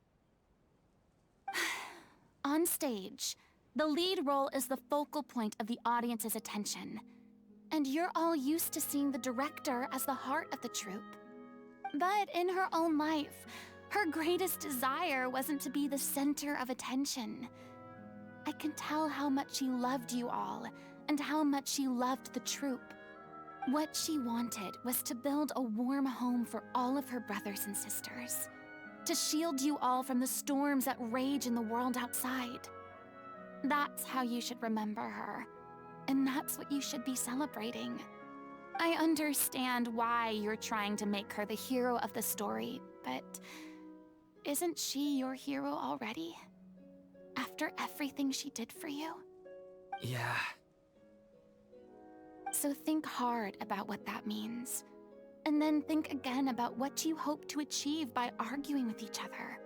On stage, the lead role is the focal point of the audience's attention. And you're all used to seeing the director as the heart of the troupe. But in her own life, her greatest desire wasn't to be the center of attention. I can tell how much she loved you all, and how much she loved the troupe. What she wanted was to build a warm home for all of her brothers and sisters. To shield you all from the storms that rage in the world outside. That's how you should remember her. And that's what you should be celebrating. I understand why you're trying to make her the hero of the story, but isn't she your hero already? After everything she did for you? Yeah. So think hard about what that means. And then think again about what you hope to achieve by arguing with each other.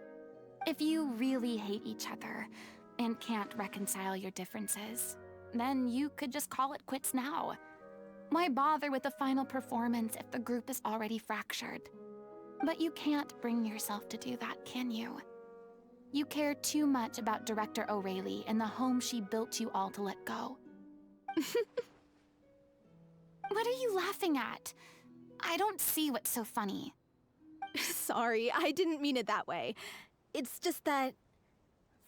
If you really hate each other and can't reconcile your differences, then you could just call it quits now. Why bother with the final performance if the group is already fractured? But you can't bring yourself to do that, can you? You care too much about Director O'Reilly and the home she built you all to let go. What are you laughing at? I don't see what's so funny. Sorry, I didn't mean it that way. It's just that,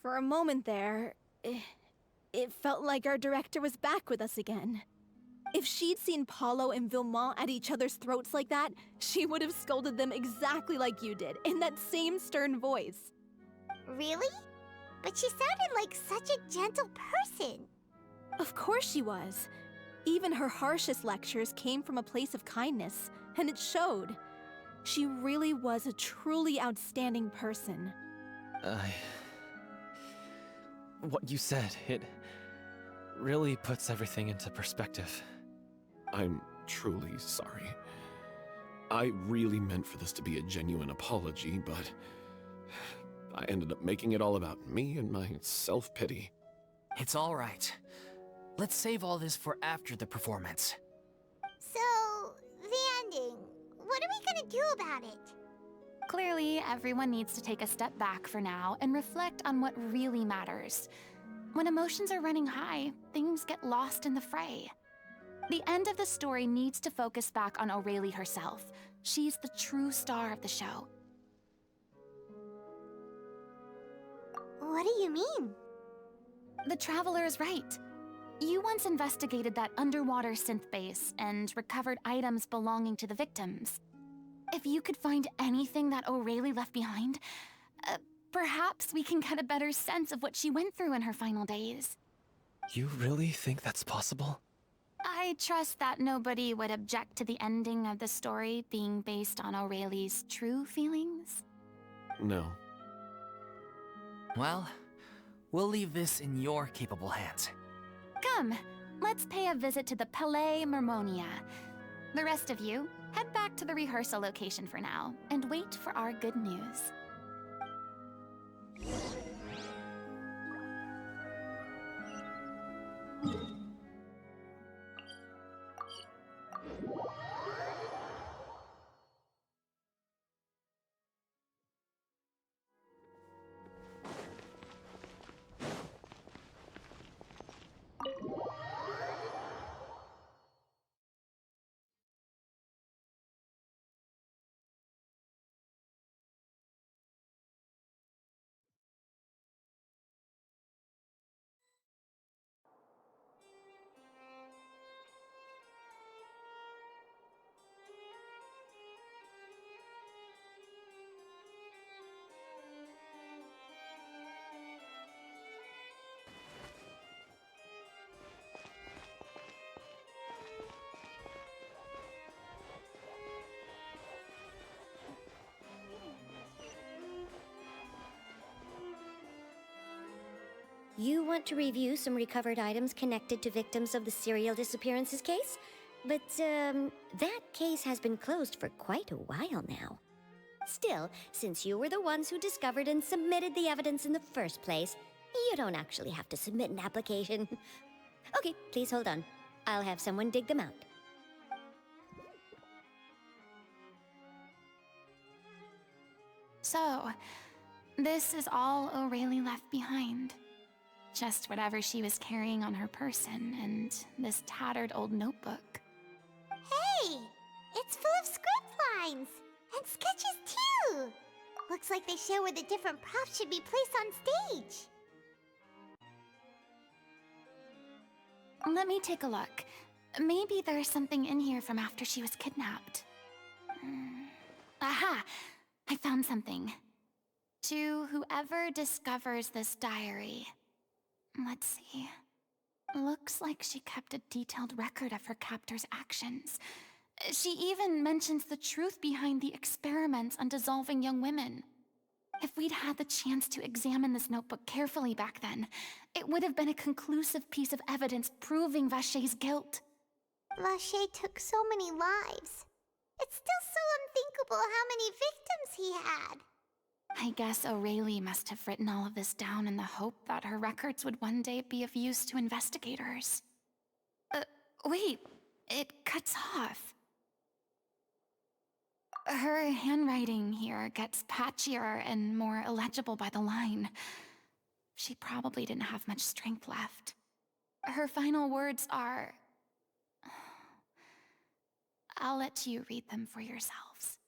for a moment there, it felt like our director was back with us again. If she'd seen Paulo and Vilmont at each other's throats like that, she would have scolded them exactly like you did, in that same stern voice. Really? But she sounded like such a gentle person. Of course she was. Even her harshest lectures came from a place of kindness, and it showed. She really was a truly outstanding person. What you said, it really puts everything into perspective. I'm truly sorry. I really meant for this to be a genuine apology, but I ended up making it all about me and my self-pity. It's all right. Let's save all this for after the performance. So, the ending. What are we gonna do about it? Clearly, everyone needs to take a step back for now and reflect on what really matters. When emotions are running high, things get lost in the fray. The end of the story needs to focus back on O'Reilly herself. She's the true star of the show. What do you mean? The Traveler is right. You once investigated that underwater synth base and recovered items belonging to the victims. If you could find anything that O'Reilly left behind, perhaps we can get a better sense of what she went through in her final days. You really think that's possible? I trust that nobody would object to the ending of the story being based on O'Reilly's true feelings. No. Well, we'll leave this in your capable hands. Come, let's pay a visit to the Palais Mermonia. The rest of you, head back to the rehearsal location for now, and wait for our good news. You want to review some recovered items connected to victims of the serial disappearances case? But, that case has been closed for quite a while now. Still, since you were the ones who discovered and submitted the evidence in the first place, you don't actually have to submit an application. Okay, please hold on. I'll have someone dig them out. So, this is all O'Reilly left behind. Just whatever she was carrying on her person and this tattered old notebook. Hey! It's full of script lines! And sketches too! Looks like they show where the different props should be placed on stage. Let me take a look. Maybe there's something in here from after she was kidnapped. Aha! I found something. To whoever discovers this diary. Let's see. Looks like she kept a detailed record of her captor's actions. She even mentions the truth behind the experiments on dissolving young women. If we'd had the chance to examine this notebook carefully back then, it would have been a conclusive piece of evidence proving Vachey's guilt. Vachey took so many lives. It's still so unthinkable how many victims he had. I guess O'Reilly must have written all of this down in the hope that her records would one day be of use to investigators. Wait, it cuts off. Her handwriting here gets patchier and more illegible by the line. She probably didn't have much strength left. Her final words are... I'll let you read them for yourselves.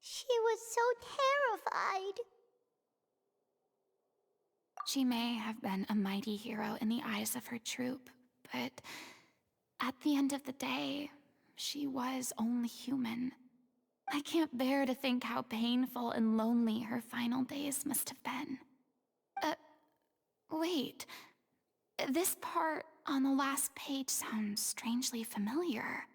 She was so terrified. She may have been a mighty hero in the eyes of her troop, but at the end of the day, she was only human. I can't bear to think how painful and lonely her final days must have been. Wait. This part on the last page sounds strangely familiar.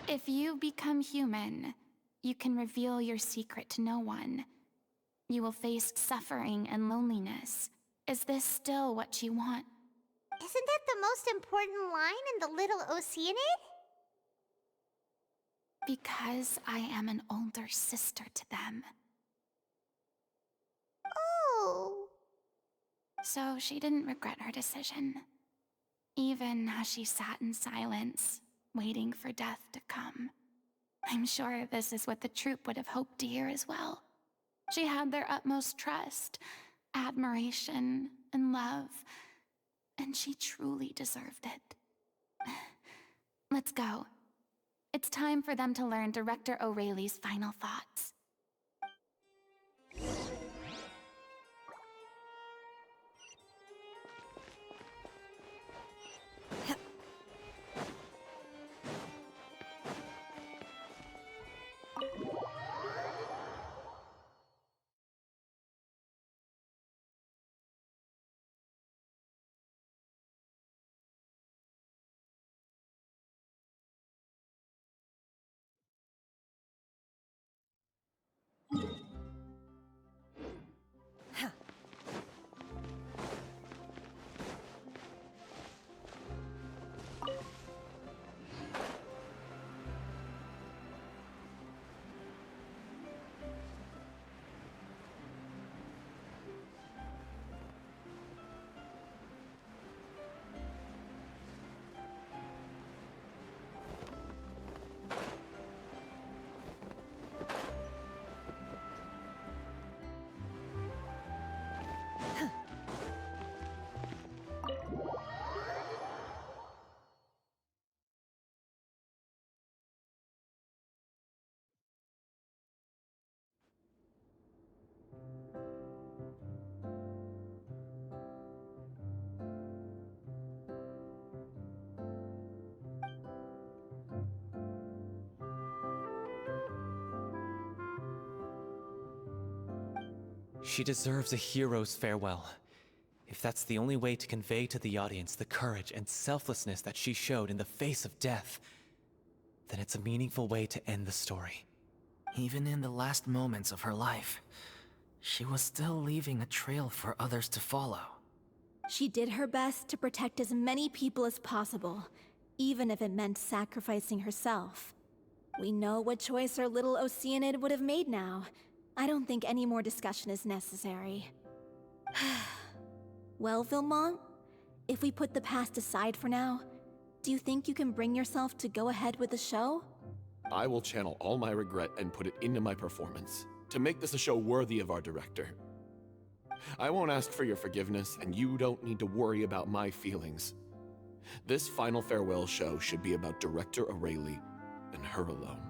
If you become human, you can reveal your secret to no one. You will face suffering and loneliness. Is this still what you want? Isn't that the most important line in the Little Oceanid? Because I am an older sister to them. Oh. So she didn't regret her decision, even as she sat in silence, waiting for death to come. I'm sure this is what the troupe would have hoped to hear as well. She had their utmost trust, admiration, and love, and she truly deserved it. Let's go. It's time for them to learn Director O'Reilly's final thoughts. She deserves a hero's farewell. If that's the only way to convey to the audience the courage and selflessness that she showed in the face of death, then it's a meaningful way to end the story. Even in the last moments of her life, she was still leaving a trail for others to follow. She did her best to protect as many people as possible, even if it meant sacrificing herself. We know what choice our little Oceanid would have made now. I don't think any more discussion is necessary. Well, Vilmont, if we put the past aside for now, do you think you can bring yourself to go ahead with the show? I will channel all my regret and put it into my performance, to make this a show worthy of our director. I won't ask for your forgiveness, and you don't need to worry about my feelings. This final farewell show should be about Director O'Reilly and her alone.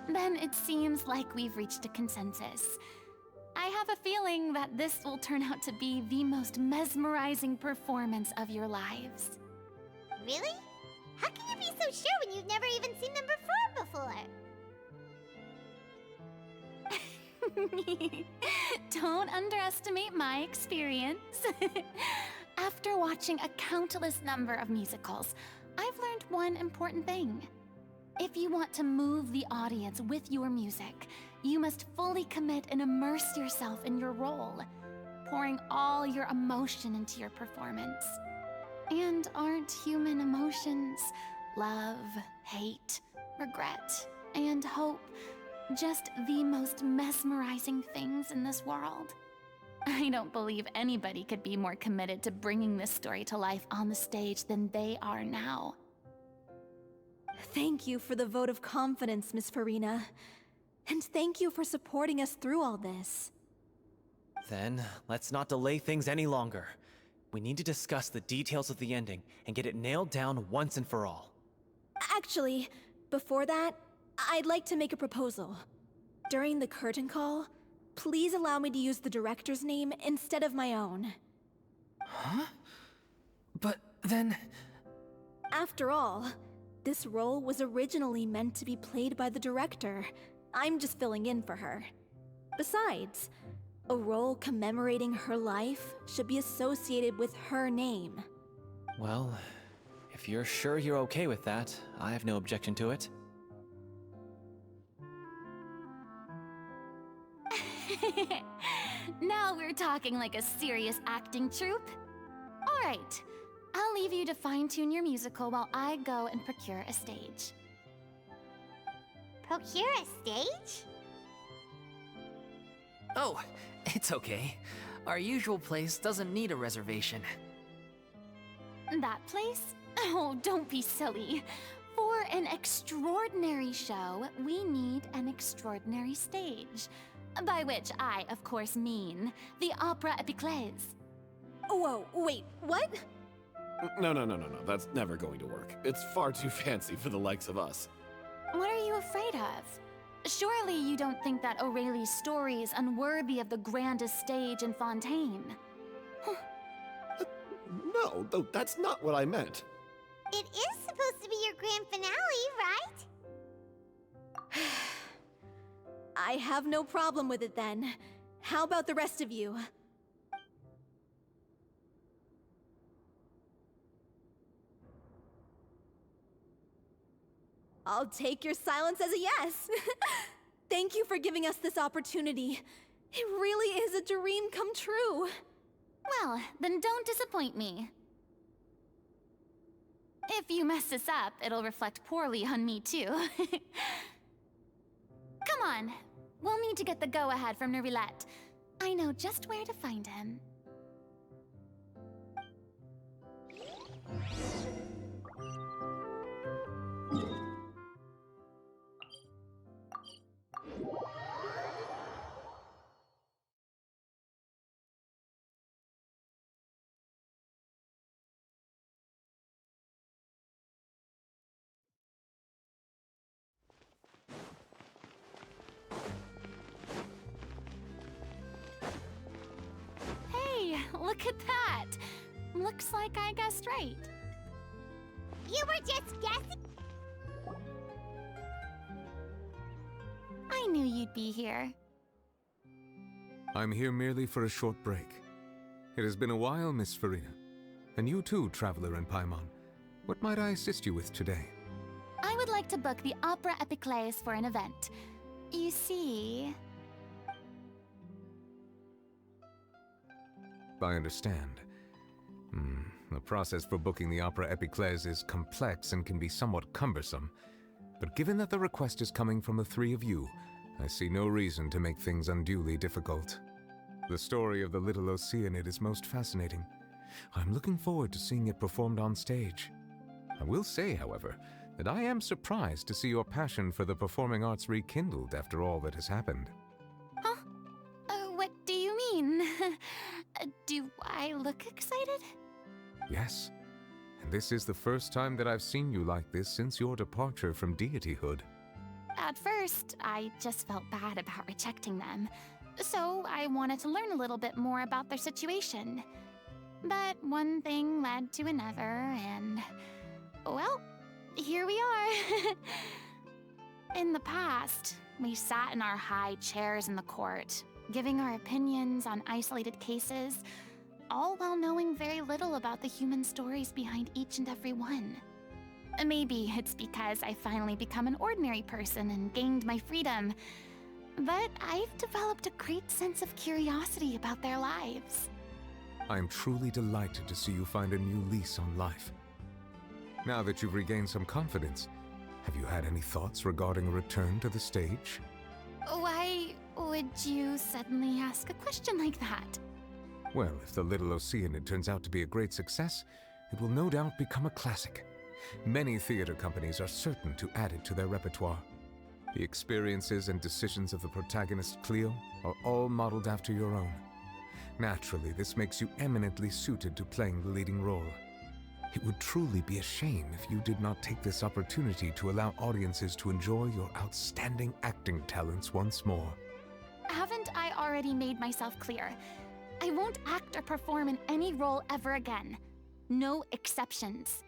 Then it seems like we've reached a consensus. I have a feeling that this will turn out to be the most mesmerizing performance of your lives. Really? How can you be so sure when you've never even seen them perform before? Don't underestimate my experience. After watching a countless number of musicals, I've learned one important thing. If you want to move the audience with your music, you must fully commit and immerse yourself in your role, pouring all your emotion into your performance. And aren't human emotions, love, hate, regret, and hope, just the most mesmerizing things in this world? I don't believe anybody could be more committed to bringing this story to life on the stage than they are now. Thank you for the vote of confidence, Miss Furina. And thank you for supporting us through all this. Then, let's not delay things any longer. We need to discuss the details of the ending and get it nailed down once and for all. Actually, before that, I'd like to make a proposal. During the curtain call, please allow me to use the director's name instead of my own. Huh? But then... After all, this role was originally meant to be played by the director. I'm just filling in for her. Besides, a role commemorating her life should be associated with her name. Well, if you're sure you're okay with that, I have no objection to it. Now we're talking like a serious acting troupe. All right, I'll leave you to fine-tune your musical while I go and procure a stage. Procure a stage? Oh, it's okay. Our usual place doesn't need a reservation. That place? Oh, don't be silly. For an extraordinary show, we need an extraordinary stage. By which I, of course, mean the Opera Epiclese. Whoa, wait, what? No. That's never going to work. It's far too fancy for the likes of us. What are you afraid of? Surely you don't think that Aurelie's story is unworthy of the grandest stage in Fontaine? No, though that's not what I meant. It is supposed to be your grand finale, right? I have no problem with it then. How about the rest of you? I'll take your silence as a yes. Thank you for giving us this opportunity. It really is a dream come true. Well, then don't disappoint me. If you mess this up, it'll reflect poorly on me too. Come on, we'll need to get the go-ahead from Nerilette. I know just where to find him. Look at that! Looks like I guessed right. You were just guessing? I knew you'd be here. I'm here merely for a short break. It has been a while, Miss Furina. And you too, Traveler in Paimon. What might I assist you with today? I would like to book the Opera Epiclese for an event. You see... I understand. The process for booking the Opera Epiclese is complex and can be somewhat cumbersome. But given that the request is coming from the three of you, I see no reason to make things unduly difficult. The story of the Little Oceanid is most fascinating. I'm looking forward to seeing it performed on stage. I will say, however, that I am surprised to see your passion for the performing arts rekindled after all that has happened. Huh? What do you mean? Do I look excited? Yes. And this is the first time that I've seen you like this since your departure from deityhood. At first, I just felt bad about rejecting them. So I wanted to learn a little bit more about their situation. But one thing led to another, and... well, here we are. In the past, we sat in our high chairs in the court, giving our opinions on isolated cases, all while knowing very little about the human stories behind each and every one. Maybe it's because I finally become an ordinary person and gained my freedom, but I've developed a great sense of curiosity about their lives. I am truly delighted to see you find a new lease on life. Now that you've regained some confidence, have you had any thoughts regarding a return to the stage? Why would you suddenly ask a question like that? Well, if the Little Oceanid turns out to be a great success, it will no doubt become a classic. Many theater companies are certain to add it to their repertoire. The experiences and decisions of the protagonist Cleo are all modeled after your own. Naturally, this makes you eminently suited to playing the leading role. It would truly be a shame if you did not take this opportunity to allow audiences to enjoy your outstanding acting talents once more. Haven't I already made myself clear? I won't act or perform in any role ever again. No exceptions.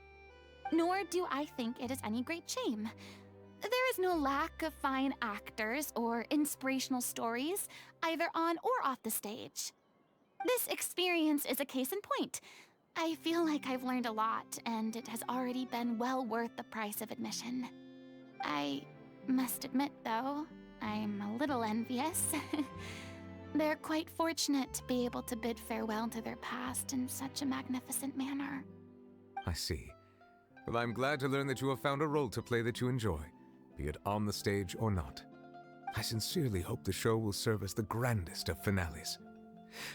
Nor do I think it is any great shame. There is no lack of fine actors or inspirational stories, either on or off the stage. This experience is a case in point. I feel like I've learned a lot, and it has already been well worth the price of admission. I must admit, though, I'm a little envious. They're quite fortunate to be able to bid farewell to their past in such a magnificent manner. I see. Well, I'm glad to learn that you have found a role to play that you enjoy, be it on the stage or not. I sincerely hope the show will serve as the grandest of finales.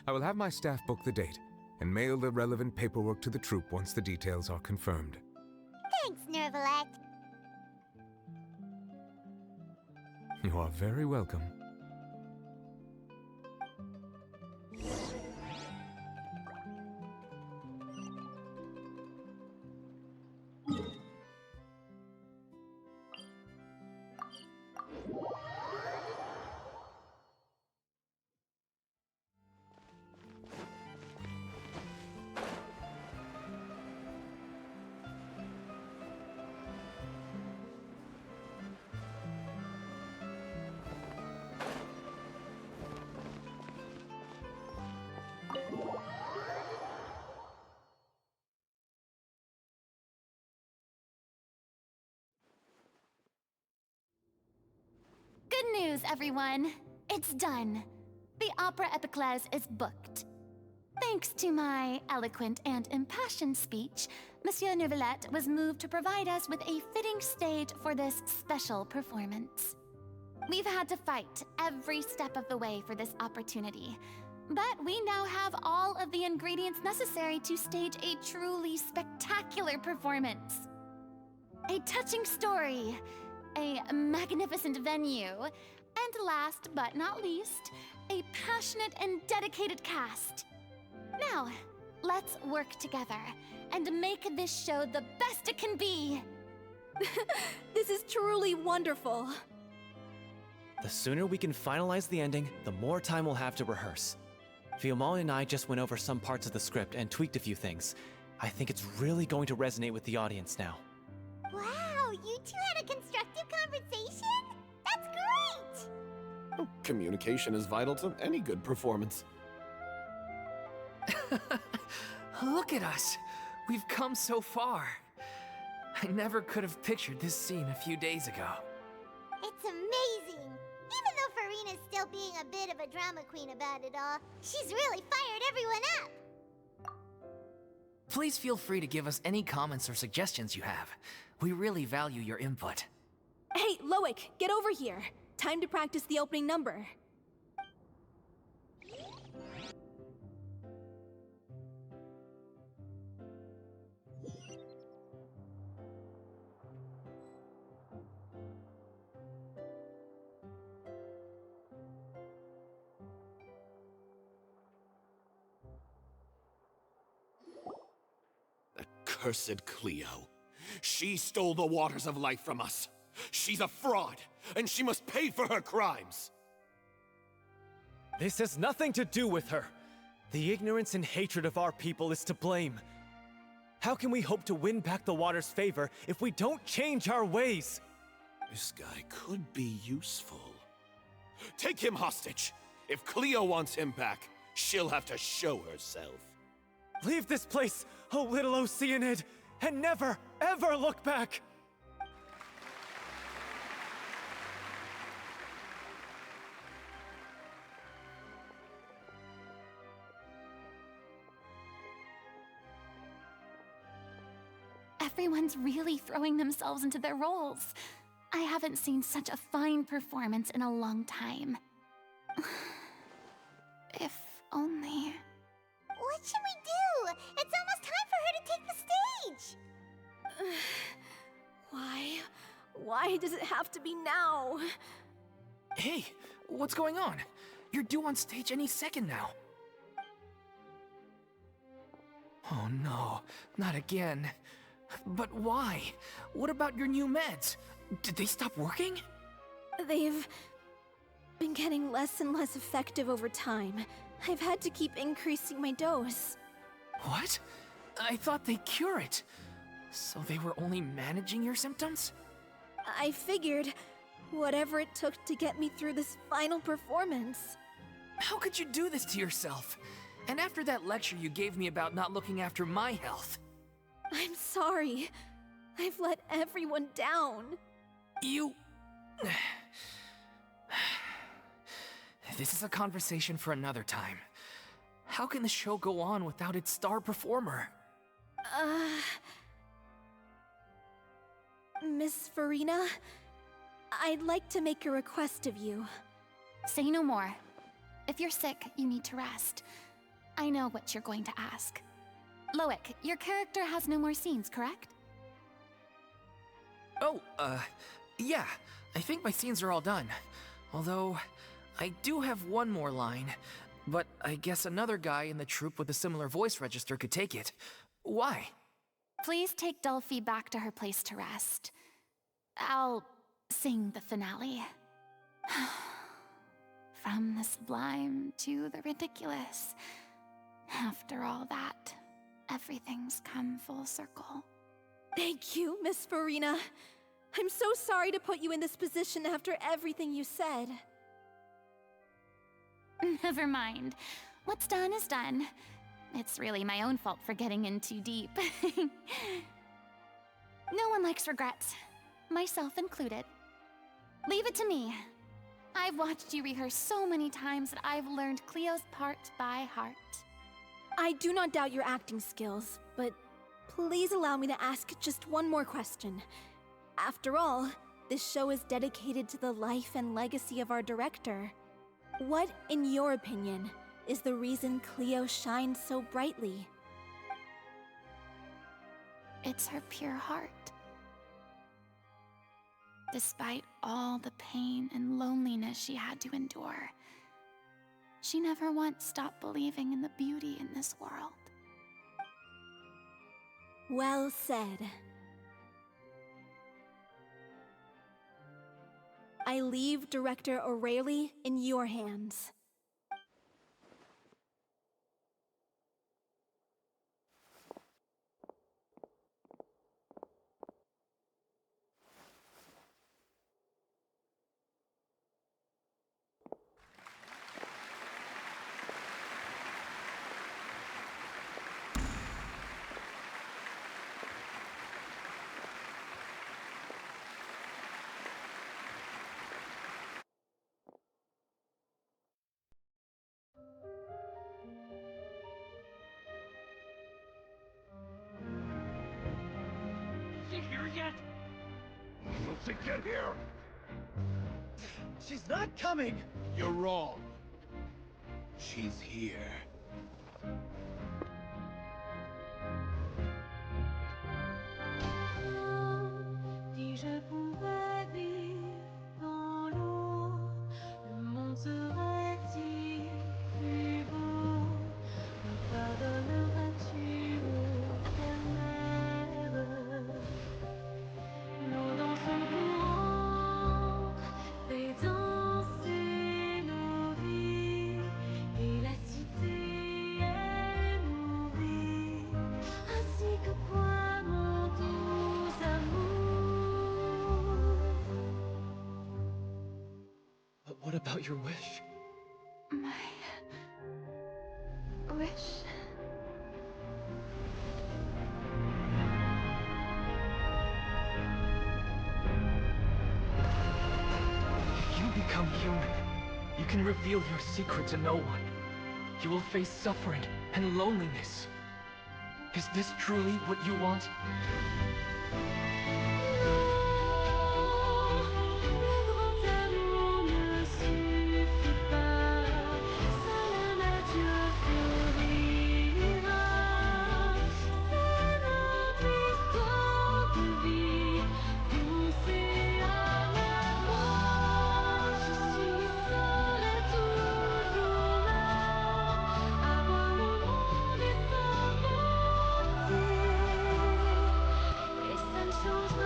I will have my staff book the date and mail the relevant paperwork to the troupe once the details are confirmed. Thanks, Nervalet. You are very welcome. Good news, everyone. It's done. The Opera Epiclese is booked. Thanks to my eloquent and impassioned speech, Monsieur Neuvillette was moved to provide us with a fitting stage for this special performance. We've had to fight every step of the way for this opportunity, but we now have all of the ingredients necessary to stage a truly spectacular performance. A touching story, a magnificent venue, and last but not least, a passionate and dedicated cast. Now, let's work together and make this show the best it can be. This is truly wonderful. The sooner we can finalize the ending, the more time we'll have to rehearse. Fiumali and I just went over some parts of the script and tweaked a few things. I think it's really going to resonate with the audience now. Wow, you two had a constructive conversation? That's great! Communication is vital to any good performance. Look at us. We've come so far. I never could have pictured this scene a few days ago. It's amazing! Even though Furina's still being a bit of a drama queen about it all, she's really fired everyone up! Please feel free to give us any comments or suggestions you have. We really value your input. Hey, Loic, get over here. Time to practice the opening number. Cursed Cleo. She stole the waters of life from us. She's a fraud, and she must pay for her crimes. This has nothing to do with her. The ignorance and hatred of our people is to blame. How can we hope to win back the water's favor if we don't change our ways? This guy could be useful. Take him hostage. If Cleo wants him back, she'll have to show herself. Leave this place, O little Oceanid, and never, ever look back! Everyone's really throwing themselves into their roles. I haven't seen such a fine performance in a long time. If only... What should we do? It's almost time for her to take the stage! Why? Why does it have to be now? Hey, what's going on? You're due on stage any second now. Oh no, not again. But why? What about your new meds? Did they stop working? They've been getting less and less effective over time. I've had to keep increasing my dose. What? I thought they cure it. So they were only managing your symptoms? I figured whatever it took to get me through this final performance. How could you do this to yourself? And after that lecture you gave me about not looking after my health. I'm sorry. I've let everyone down. You... This is a conversation for another time. How can the show go on without its star performer? Miss Furina, I'd like to make a request of you. Say no more. If you're sick, you need to rest. I know what you're going to ask. Loic, your character has no more scenes, correct? Oh, yeah. I think my scenes are all done. Although, I do have one more line. But I guess another guy in the troupe with a similar voice register could take it. Why? Please take Delphi back to her place to rest. I'll sing the finale. From the sublime to the ridiculous. After all that, everything's come full circle. Thank you, Miss Furina. I'm so sorry to put you in this position after everything you said. Never mind. What's done is done. It's really my own fault for getting in too deep. No one likes regrets, myself included. Leave it to me. I've watched you rehearse so many times that I've learned Cleo's part by heart. I do not doubt your acting skills, but please allow me to ask just one more question. After all, this show is dedicated to the life and legacy of our director. What, in your opinion, is the reason Cleo shines so brightly? It's her pure heart. Despite all the pain and loneliness she had to endure, she never once stopped believing in the beauty in this world. Well said. I leave Director O'Reilly in your hands. Is she here yet? To get here! She's not coming! You're wrong. She's here. Si je pouvais vivre dans l'eau, le monde serait-il plus beau? Me pardonneras-tu, ô terre-mère? L'eau dans son courant fait danser nos vies, et la cité est nourrie, ainsi que toi, mon doux amour. But what about your wish? My wish. If you become human, you can reveal your secret to no one. You will face suffering and loneliness. Is this truly what you want? Le grand amour ne suffit pas, seule la nature fleurira. C'est notre histoire de vie, pousser à la fois. Je serai toujours là, à voir le monde et sa beauté. Et ça ne changera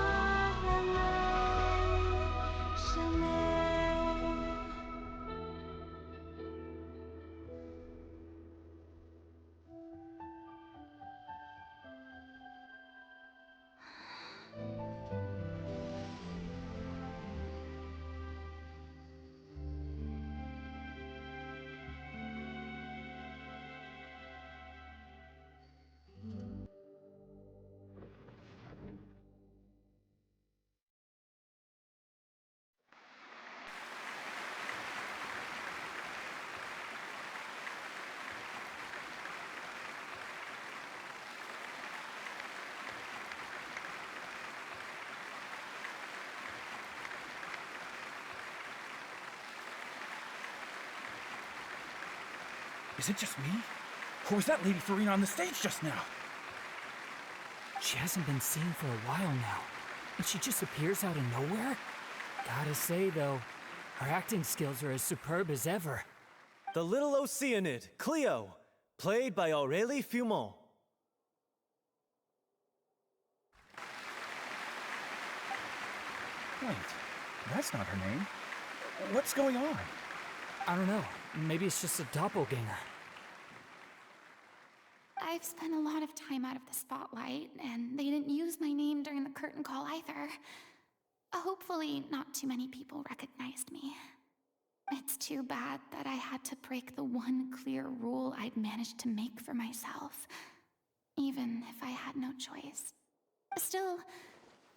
Is it just me? Or was that Lady Furina on the stage just now? She hasn't been seen for a while now, and she just appears out of nowhere? Gotta say, though, her acting skills are as superb as ever. The little Oceanid, Cleo, played by Aurélie Fumont. Wait, that's not her name. What's going on? I don't know. Maybe it's just a doppelganger. I've spent a lot of time out of the spotlight, and they didn't use my name during the curtain call either. Hopefully, not too many people recognized me. It's too bad that I had to break the one clear rule I'd managed to make for myself, even if I had no choice. Still,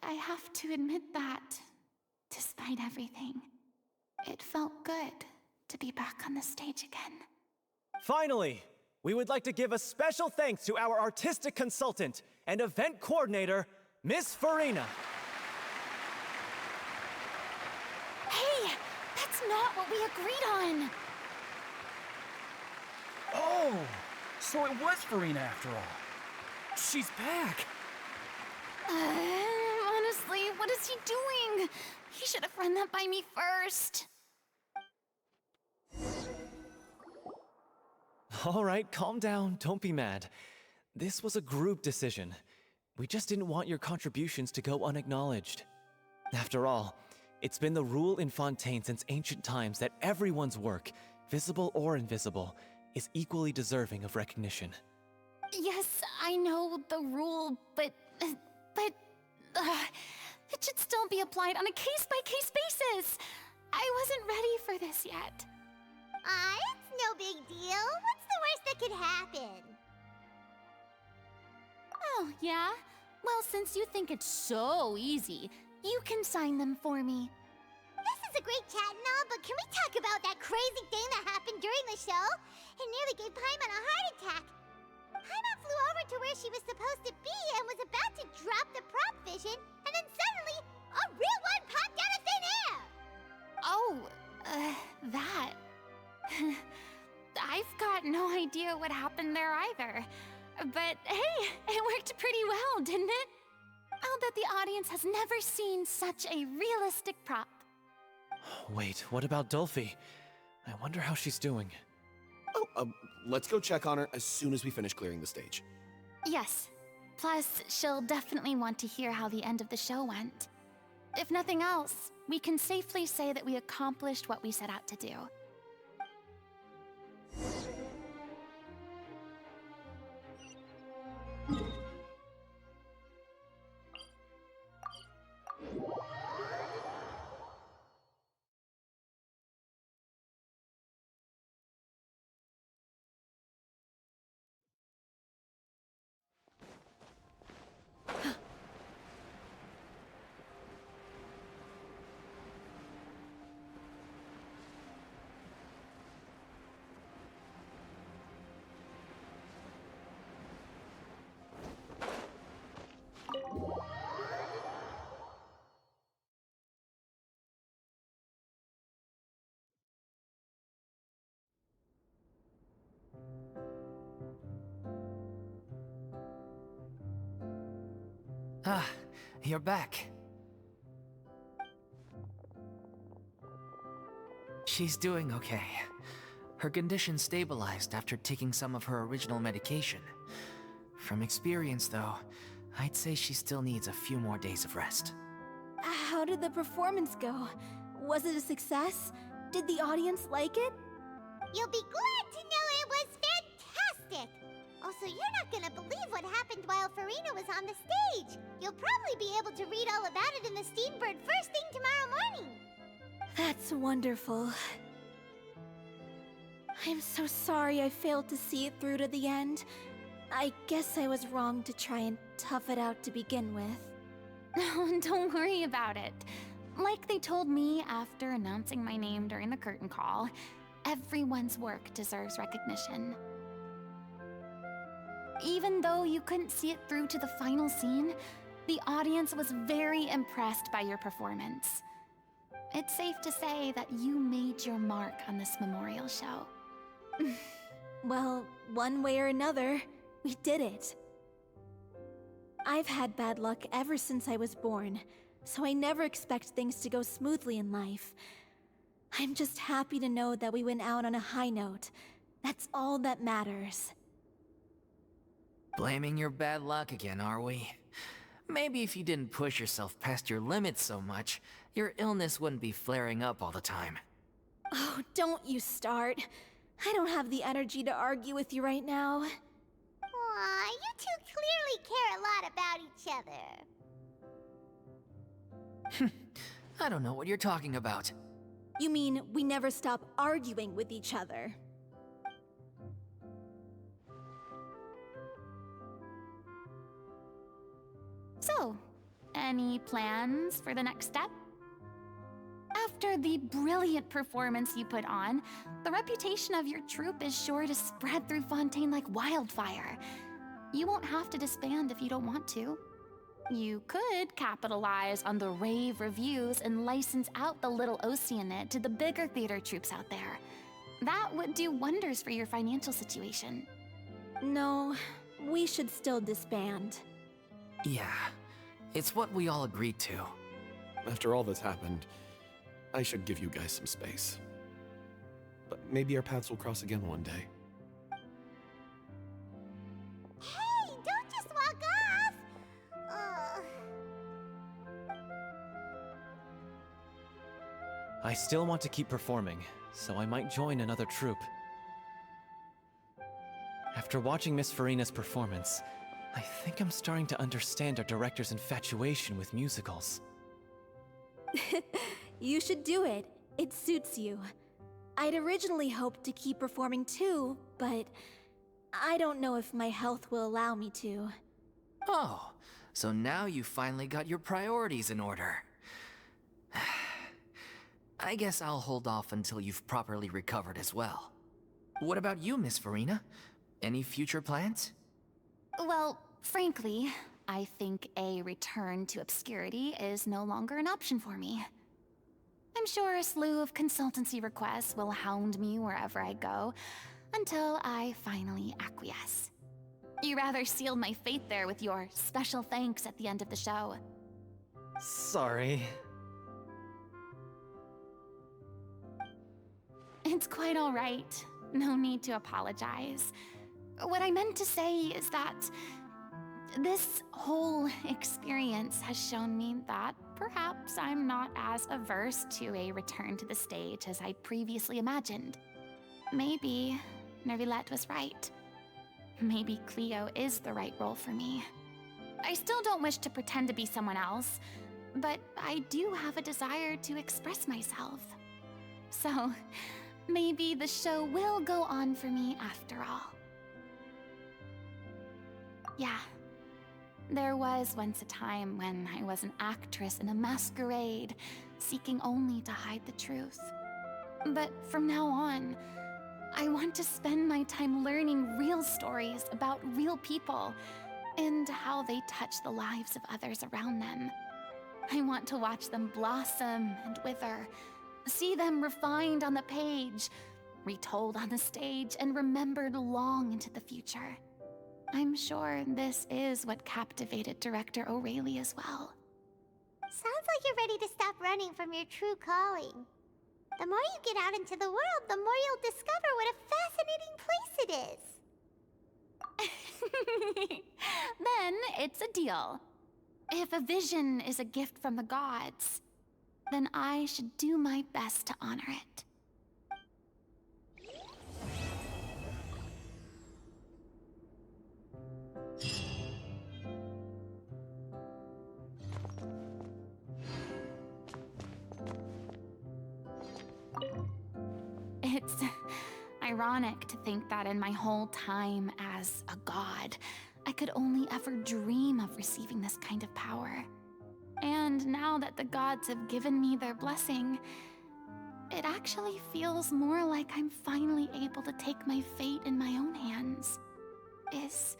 I have to admit that, despite everything, it felt good to be back on the stage again. Finally, we would like to give a special thanks to our artistic consultant and event coordinator, Miss Furina. Hey, that's not what we agreed on! Oh, so it was Furina after all. She's back. Honestly, what is he doing? He should have run that by me first. All right, calm down, don't be mad. This was a group decision. We just didn't want your contributions to go unacknowledged. After all, it's been the rule in Fontaine since ancient times that everyone's work, visible or invisible, is equally deserving of recognition. Yes, I know the rule, but it should still be applied on a case-by-case basis. I wasn't ready for this yet. It's no big deal. What's the worst that could happen? Oh, yeah? Well, since you think it's so easy, you can sign them for me. This is a great chat and all, but can we talk about that crazy thing that happened during the show? It nearly gave Paimon a heart attack. Paimon flew over to where she was supposed to be and was about to drop the prop vision, and then suddenly, a real one popped out of thin air! Oh, that. I've got no idea what happened there either. But hey, it worked pretty well, didn't it? I'll bet the audience has never seen such a realistic prop. Wait, what about Dolphy? I wonder how she's doing. Oh, let's go check on her as soon as we finish clearing the stage. Yes. Plus, she'll definitely want to hear how the end of the show went. If nothing else, we can safely say that we accomplished what we set out to do. Ah, you're back. She's doing okay. Her condition stabilized after taking some of her original medication. From experience, though, I'd say she still needs a few more days of rest. How did the performance go? Was it a success? Did the audience like it? You'll be glad to know it was fantastic! Also, you're not gonna believe what happened while Furina was on the stage. You'll probably be able to read all about it in the Steambird first thing tomorrow morning. That's wonderful. I'm so sorry I failed to see it through to the end. I guess I was wrong to try and tough it out to begin with. No, don't worry about it. Like they told me after announcing my name during the curtain call, everyone's work deserves recognition. Even though you couldn't see it through to the final scene, the audience was very impressed by your performance. It's safe to say that you made your mark on this memorial show. Well, one way or another, we did it. I've had bad luck ever since I was born, so I never expect things to go smoothly in life. I'm just happy to know that we went out on a high note. That's all that matters. Blaming your bad luck again, are we? Maybe if you didn't push yourself past your limits so much, your illness wouldn't be flaring up all the time. Oh, don't you start. I don't have the energy to argue with you right now. Aw, you two clearly care a lot about each other. I don't know what you're talking about. You mean we never stop arguing with each other? So, any plans for the next step? After the brilliant performance you put on, the reputation of your troupe is sure to spread through Fontaine like wildfire. You won't have to disband if you don't want to. You could capitalize on the rave reviews and license out the Little Oceanid to the bigger theater troupes out there. That would do wonders for your financial situation. No, we should still disband. Yeah, it's what we all agreed to. After all that's happened, I should give you guys some space. But maybe our paths will cross again one day. Hey, don't just walk off! I still want to keep performing, so I might join another troupe. After watching Miss Furina's performance, I think I'm starting to understand our director's infatuation with musicals. You should do it. It suits you. I'd originally hoped to keep performing too, but I don't know if my health will allow me to. Oh, so now you finally got your priorities in order. I guess I'll hold off until you've properly recovered as well. What about you, Miss Furina? Any future plans? Well, frankly, I think a return to obscurity is no longer an option for me. I'm sure a slew of consultancy requests will hound me wherever I go, until I finally acquiesce. You rather sealed my fate there with your special thanks at the end of the show. Sorry. It's quite all right. No need to apologize. What I meant to say is that this whole experience has shown me that perhaps I'm not as averse to a return to the stage as I previously imagined. Maybe Nervilette was right. Maybe Cleo is the right role for me. I still don't wish to pretend to be someone else, but I do have a desire to express myself. So, maybe the show will go on for me after all. Yeah. There was once a time when I was an actress in a masquerade, seeking only to hide the truth. But from now on, I want to spend my time learning real stories about real people and how they touch the lives of others around them. I want to watch them blossom and wither, see them refined on the page, retold on the stage, and remembered long into the future. I'm sure this is what captivated director O'Reilly as well. Sounds like you're ready to stop running from your true calling. The more you get out into the world, the more you'll discover what a fascinating place it is. Then it's a deal. If a vision is a gift from the gods, then I should do my best to honor it. It's ironic to think that in my whole time as a god, I could only ever dream of receiving this kind of power. And now that the gods have given me their blessing, it actually feels more like I'm finally able to take my fate in my own hands. Is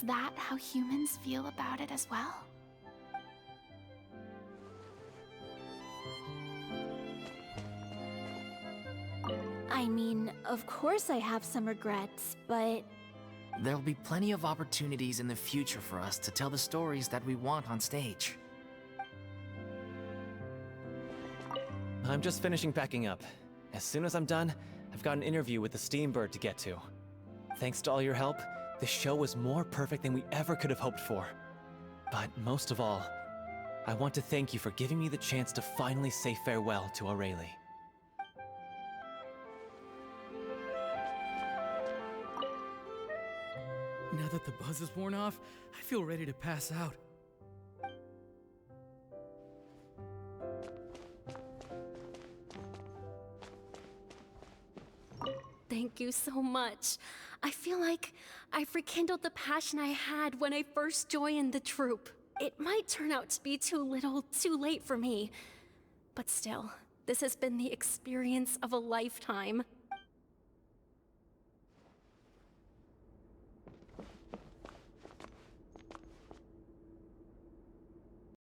that how humans feel about it as well? I mean, of course I have some regrets, but There'll be plenty of opportunities in the future for us to tell the stories that we want on stage. I'm just finishing packing up. As soon as I'm done, I've got an interview with the Steambird to get to. Thanks to all your help, the show was more perfect than we ever could have hoped for. But most of all, I want to thank you for giving me the chance to finally say farewell to Aurelie. Now that the buzz is worn off, I feel ready to pass out. Thank you so much. I feel like I've rekindled the passion I had when I first joined the troupe. It might turn out to be too little, too late for me. But still, this has been the experience of a lifetime.